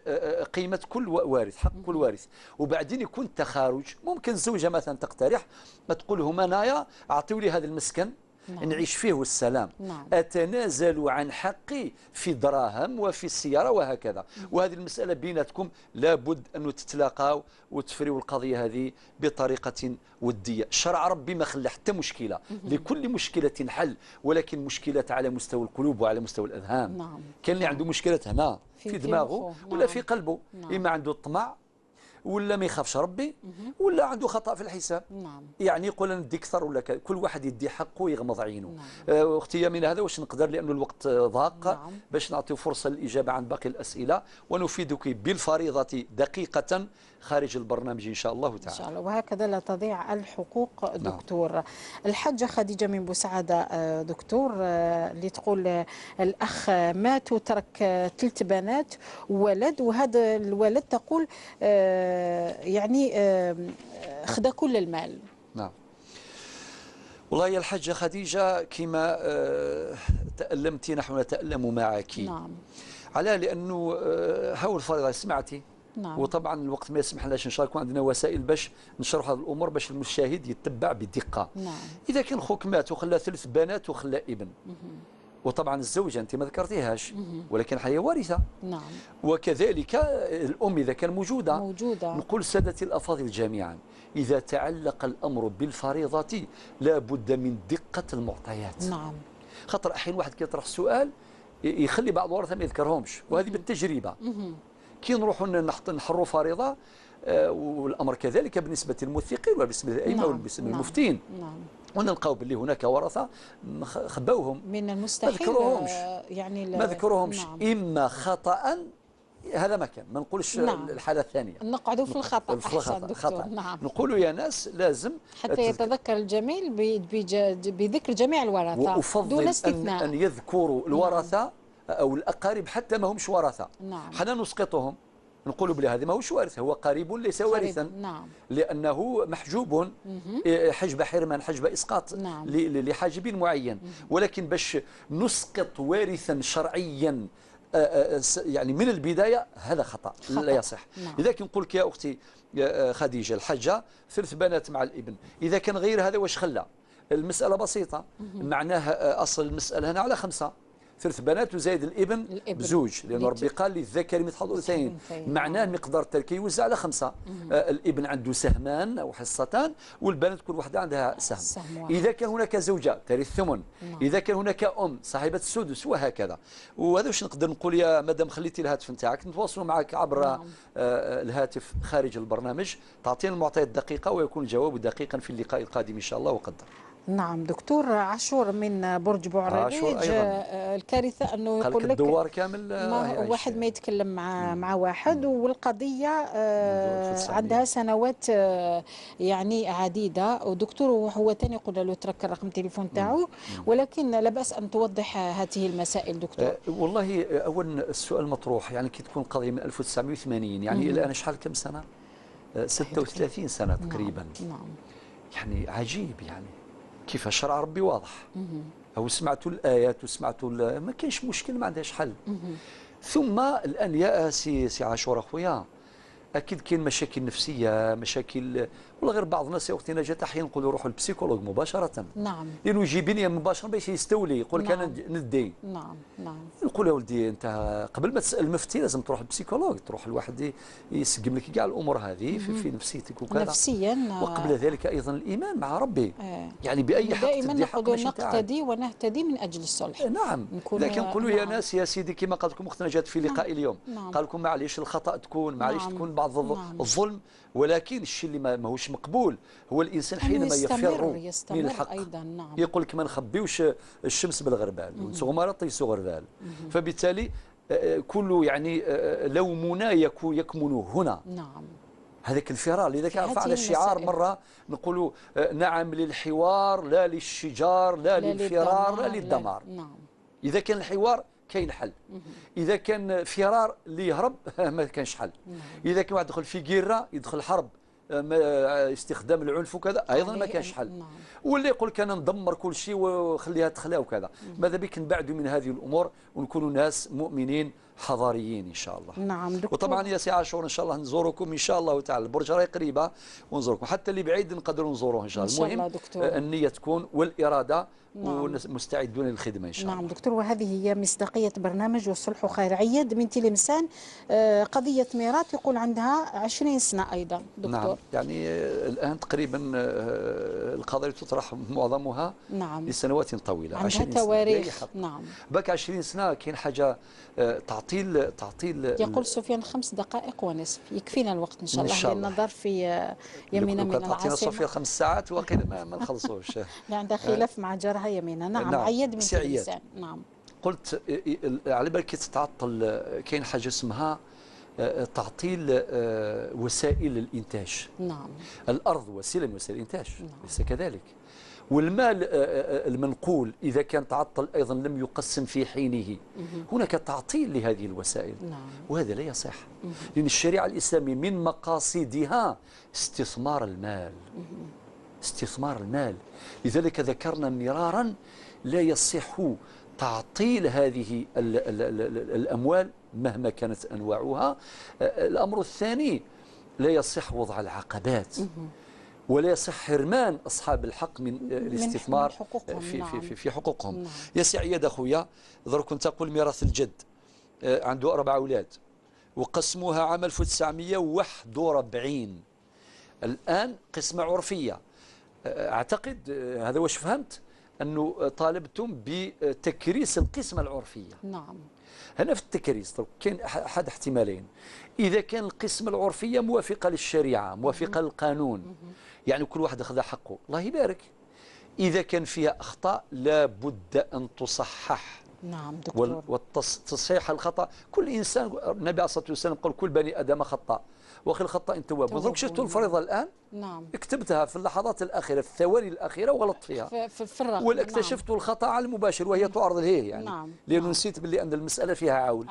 قيمة كل وارث، حق كل وارث. وبعدين يكون التخارج. ممكن الزوجة مثلا تقترح ما تقول لهم أنايا أعطيوا لي هذا المسكن نعيش فيه السلام. نعم. أتنازل عن حقي في دراهم وفي السيارة وهكذا. وهذه المسألة بيناتكم لابد أن تتلاقاو وتفريوا القضية هذه بطريقة ودية. شرع ربي ما خلى حتى مشكلة، لكل مشكلة حل، ولكن مشكلة على مستوى القلوب وعلى مستوى الأذهان. نعم. كان اللي عنده مشكلة هنا في دماغه ولا في قلبه، إما عنده الطمع ولا ما يخافش ربي ولا عنده خطأ في الحساب. نعم. يعني يقول انا ندي اكثر ولا كل واحد يدي حقه ويغمض عينه. اختي من هذا واش نقدر لأنه الوقت ضاق باش نعطي فرصة للإجابة عن باقي الأسئلة، ونفيدك بالفريضة دقيقة خارج البرنامج إن شاء الله تعالى. إن شاء الله. وهكذا لا تضيع الحقوق. دكتور الحاجة خديجة من بوسعادة دكتور اللي تقول الأخ مات وترك 3 بنات وولد، وهذا الولد تقول يعني خذ كل المال. نعم. والله يا الحاجة خديجة كما تألمتي نحن نتألم معك. نعم. على لأنه هاو الفريضة سمعتي. نعم. وطبعا الوقت ما يسمحناش نشاركوا، عندنا وسائل باش نشرح هذه الامور باش المشاهد يتبع بدقه. نعم. اذا كان خوك مات وخلى 3 بنات وخلى ابن، وطبعا الزوجه انت ما ذكرتيهاش ولكن هي وارثه. نعم. وكذلك الام اذا كان موجوده. نقول سادتي الافاضل جميعا، اذا تعلق الامر بالفريضه لا بد من دقه المعطيات. نعم. خاطر احيانا واحد كيطرح السؤال يخلي بعض الورثه ما يذكرهمش، وهذه بالتجربه. كي نروحوا نحروا فريضه والامر كذلك بالنسبه للموثقين وبالنسبه للائمه وبالنسبه للمفتين. نعم. ونلقاو باللي هناك ورثه خباوهم من المستحيل ما ذكروهمش. يعني ما ذكروهمش. نعم. اما خطا، هذا ما كان ما نقولش. نعم. الحاله الثانيه نقعدوا في الخطا في احسن دكتور. نعم. نقولوا يا ناس لازم حتى يتذكر الجميل بذكر جميع الورثه دون استثناء. أن يذكروا الورثه او الاقارب حتى ما همش ورثه. نعم. حنا نسقطهم نقولوا بلي هذا ماهوش وارث، هو قريب ليس وارثا. نعم. لانه محجوب حجب حرمان حجب اسقاط. نعم. لحاجب معين. ولكن باش نسقط وارثا شرعيا يعني من البدايه هذا خطا لا يصح. نعم. لذلك نقول لك يا اختي يا خديجه الحجه 3 بنات مع الابن، اذا كان غير هذا واش خلى؟ المساله بسيطه. معناها اصل المساله هنا على 5، 3 بنات وزايد الابن بزوج، لأن ربي قال للذكر مثل حظ الأنثيين. معناه مقدار التركة يوزع على 5. الابن عنده سهمان أو حصتان، والبنات كل واحدة عندها سهم. إذا كان هناك زوجة ترث الثمن، إذا كان هناك أم صاحبة السدس وهكذا. وهذا واش نقدر نقول يا مدام خليتي الهاتف نتاعك نتواصلوا معك عبر الهاتف خارج البرنامج، تعطينا المعطيات الدقيقة ويكون الجواب دقيقا في اللقاء القادم إن شاء الله وقدر. نعم. دكتور عاشور من برج بوعريج الكارثة أنه يقول لك الدوار كامل واحد ما يتكلم مع واحد، والقضية عندها سنوات يعني عديدة. ودكتور هو ثاني يقول له ترك الرقم التليفون تاعو، ولكن لا بأس أن توضح هذه المسائل دكتور. والله أول السؤال مطروح، يعني كي تكون قضية من 1980 يعني الآن شحال كم سنة؟ 36 سنة تقريبا. نعم. يعني عجيب يعني كيف شرع ربي واضح. أو سمعتوا الآيات وسمعتوا ما كاينش مشكل، ما عندهاش حل. ثم الآن يا سي عاشور أخويا اكيد كاين مشاكل نفسيه، مشاكل والله غير بعض الناس يا اختي نجاة احيانا نقولوا روحوا للبسيكولوج مباشره. نعم. لانه يجيبني مباشره باش يستولي يقول لك انا ندي. نعم. نقول له ولدي انت قبل ما تسال المفتي لازم تروح للبسيكولوج، تروح لواحد يسقم لك كاع الامور هذه في نفسيتك وكذا نفسيا. وقبل ذلك ايضا الايمان مع ربي. يعني باي حق دائما نقول نقتدي ونهتدي من اجل الصلح. نعم. لكن نقولوا يا ناس يا سيدي كما قالت لكم اختنا نجاة في لقاء اليوم، قال لكم معليش الخطا تكون، معليش تكون بعض الظلم، ولكن الشيء اللي ماهوش مقبول هو الانسان حينما يفر من الحق. ايضا. نعم. يقول لك ما نخبيوش الشمس بالغربال وصغمره طيس غربال. فبالتالي كل يعني لومنا يكمن هنا. نعم. هذاك الفرار. لذلك رفعنا الشعار مره نقولوا نعم للحوار لا للشجار لا للفرار لا للدمار. نعم. اذا كان الحوار كاين حل، اذا كان فرار اللي يهرب ما كانش حل. اذا كان واحد يدخل في قيره يدخل حرب استخدام العنف وكذا ايضا ما كانش حل. واللي يقول لك انا ندمر كل شيء وخليها تخلى وكذا. ماذا بك نبعدوا من هذه الامور ونكونوا ناس مؤمنين حضاريين إن شاء الله. نعم دكتور. وطبعا يا سي عاشور إن شاء الله نزوركم إن شاء الله تعالى، البرج راهي قريبة ونزوركم، حتى اللي بعيد نقدروا نزوروه إن شاء الله. المهم النية تكون والإرادة، ومستعدون للخدمة إن شاء الله. نعم دكتور، وهذه هي مصداقية برنامج والصلح خير. عياد من تلمسان، قضية ميراث يقول عندها 20 سنة أيضا دكتور. نعم يعني الآن تقريبا القضايا تطرح معظمها لسنوات طويلة، عندها تواريخ. نعم باك 20 سنة كاين حاجة تعطيل يقول سفيان 5 دقائق ونصف يكفينا الوقت إن شاء الله للنظر في يمينة من العاصمة. تعطينا سفيان 5 ساعات وقيل ما نخلصوش. عندها خلاف مع جارها يمينة. نعم عياد من تلمسان. نعم قلت على بالك تتعطل، كاين حاجة اسمها تعطيل وسائل الإنتاج. نعم الأرض وسيلة من وسائل الإنتاج. ليس كذلك. والمال المنقول إذا كان تعطل أيضا لم يقسم في حينه، هناك تعطيل لهذه الوسائل. وهذا لا يصح، لأن الشريعة الإسلامية من مقاصدها استثمار المال. استثمار المال، لذلك ذكرنا مرارا لا يصح تعطيل هذه الأموال مهما كانت أنواعها. الأمر الثاني لا يصح وضع العقبات، ولا يصح حرمان أصحاب الحق من الاستثمار في حقوقهم. يا سي عياد أخويا، ضرك كنت أقول ميراث الجد عنده 4 أولاد وقسموها عام 1941، الآن قسمة عرفية. أعتقد هذا واش فهمت، أنه طالبتم بتكريس القسمة العرفية. نعم هنا في التكريس كاين أحد احتمالين، إذا كان القسمة العرفية موافقة للشريعة موافقة للقانون، يعني كل واحد أخذ حقه الله يبارك. إذا كان فيها أخطاء لابد أن تصحح. نعم دكتور. والتصحيح الخطأ، كل إنسان، النبي عليه الصلاة والسلام قال كل بني آدم خطأ وخير الخطأ تواب. ودرك شفتوا الفريضة الآن؟ نعم كتبتها في اللحظات الأخيرة في الثواني الأخيرة وغلطت فيها في الرقم. ولا اكتشفت الخطأ على المباشر وهي تعرض له يعني. لأنه نسيت باللي أن المسألة فيها عول.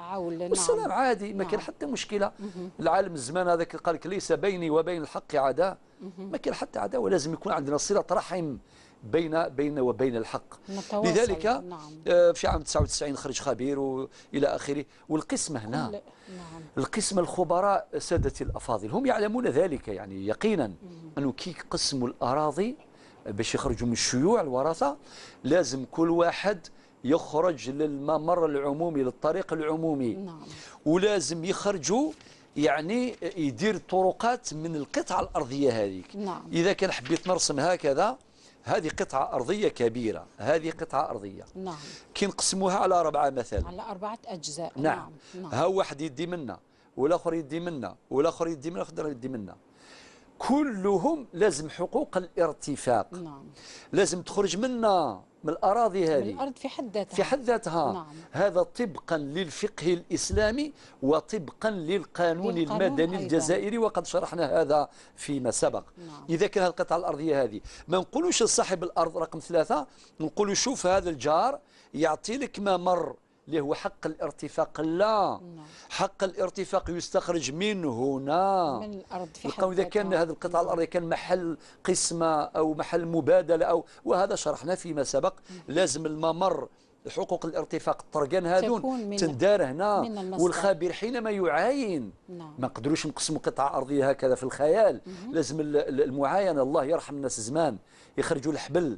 والسلام عادي، ما كان حتى مشكلة. العالم الزمان هذاك قال لك ليس بيني وبين الحق عداء، ما كان حتى عداء، ولازم يكون عندنا صلة رحم بين وبين الحق. لذلك في عام 99 خرج خبير وإلى آخره. والقسمة هنا القسمة الخبراء سادتي الأفاضل هم يعلمون ذلك يعني يقينا، أنه كي قسموا الأراضي باش يخرجوا من الشيوع الورثة لازم كل واحد يخرج للممر العمومي للطريق العمومي. ولازم يخرجوا يعني يدير طرقات من القطعة الأرضية هذيك. إذا كان حبيت نرسم هكذا، هذه قطعة أرضية كبيرة، هذه قطعة أرضية. كي نقسموها على 4 مثلا، على 4 أجزاء. نعم. ها واحد يدي منا والآخر يدي منا والآخر يدي منا والآخر يدي منا، كلهم لازم حقوق الارتفاق. لازم تخرج منا من الأراضي هذه، من الأرض في حد ذاتها. هذا طبقا للفقه الإسلامي وطبقا للقانون المدني الجزائري، وقد شرحنا هذا فيما سبق. إذا كان القطعة الأرضية هذه ما نقولوش لصاحب الأرض رقم 3، نقولوا شوف هذا الجار يعطي لك ما مر اللي هو حق الارتفاق. لا، حق الارتفاق يستخرج من هنا، من الأرض في حد ذاتها. إذا كان هذه القطعة الأرضية كان محل قسمة أو محل مبادلة وهذا شرحنا فيما سبق، لازم الممر حقوق الارتفاق الطرقان هذون تندار هنا. والخبير حينما يعاين ما قدروش نقسموا قطعة أرضية هكذا في الخيال، لازم المعاينة. الله يرحم الناس زمان يخرجوا الحبل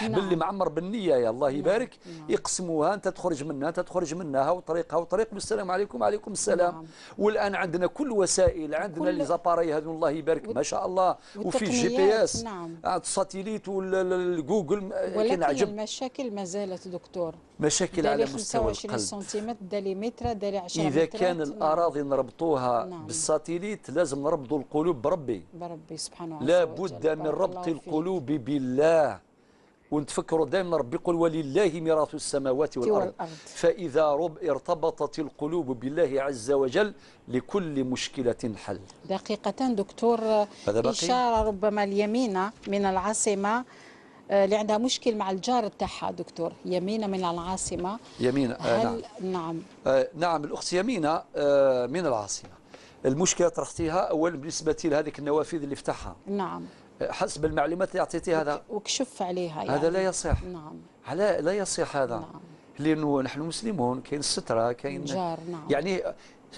اللي معمر بالنية يا الله يبارك، يقسموها، انت تخرج منها انت تخرج منها وطريقها وطريق، والسلام عليكم وعليكم السلام. والان عندنا كل وسائل، عندنا لي زاباري هذو الله يبارك ما شاء الله، وفي الجي بي اس الساتيليت والجوجل. ولكن المشاكل ما زالت دكتور، مشاكل على مستوى 25 سنتيمتر، دالي متر، دالي 10 إذا كان الأراضي نربطوها بالساتيليت لازم نربطوا القلوب بربي سبحانه وتعالى. لا بد من ربط القلوب بالله. ونتفكروا دائما ربي يقول ولله ميراث السماوات والأرض. فإذا ارتبطت القلوب بالله عز وجل لكل مشكلة حل. دقيقتان دكتور، إشارة ربما اليمينة من العاصمة اللي عندها مشكل مع الجار تاعها دكتور، يمينة من العاصمة. يمينة نعم. نعم الأخت يمينة من العاصمة. المشكلة طرحتيها أولا بالنسبة لهذيك النوافذ اللي فتحها. نعم. حسب المعلومات اللي اعطيتي هذا وكشف عليها يعني. هذا لا يصح. نعم. لا يصح هذا. نعم. لانه نحن مسلمون، كاين الستره، كاين جار. نعم. يعني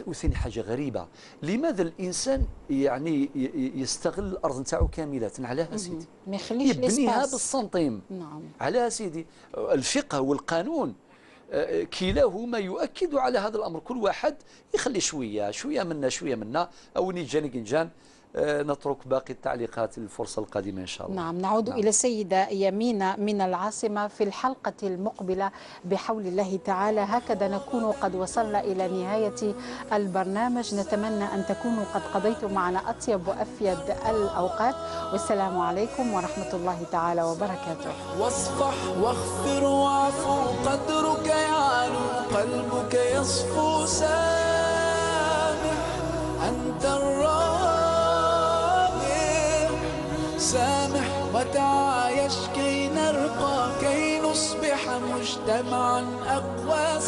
وثاني حاجه غريبه، لماذا الانسان يعني يستغل الارض نتاعو كامله؟ علاه سيدي؟ ما يخليش يبنيها بالسنتيم. نعم. علاه سيدي؟ الفقه والقانون كلاهما يؤكد على هذا الامر، كل واحد يخلي شويه شويه منا شويه منا، او نيجان كنجان. نترك باقي التعليقات للفرصة القادمة إن شاء الله. نعم، نعود إلى السيدة يمينة من العاصمة في الحلقة المقبلة بحول الله تعالى. هكذا نكون قد وصلنا إلى نهاية البرنامج، نتمنى أن تكونوا قد قضيتم معنا أطيب وأفيد الأوقات، والسلام عليكم ورحمة الله تعالى وبركاته. واصفح واغفر واعفو، قدرك يعلو قلبك يصفو، سامح أنت الرابع، سامح وتعايش كي نرقى، كي نصبح مجتمعا أقوى.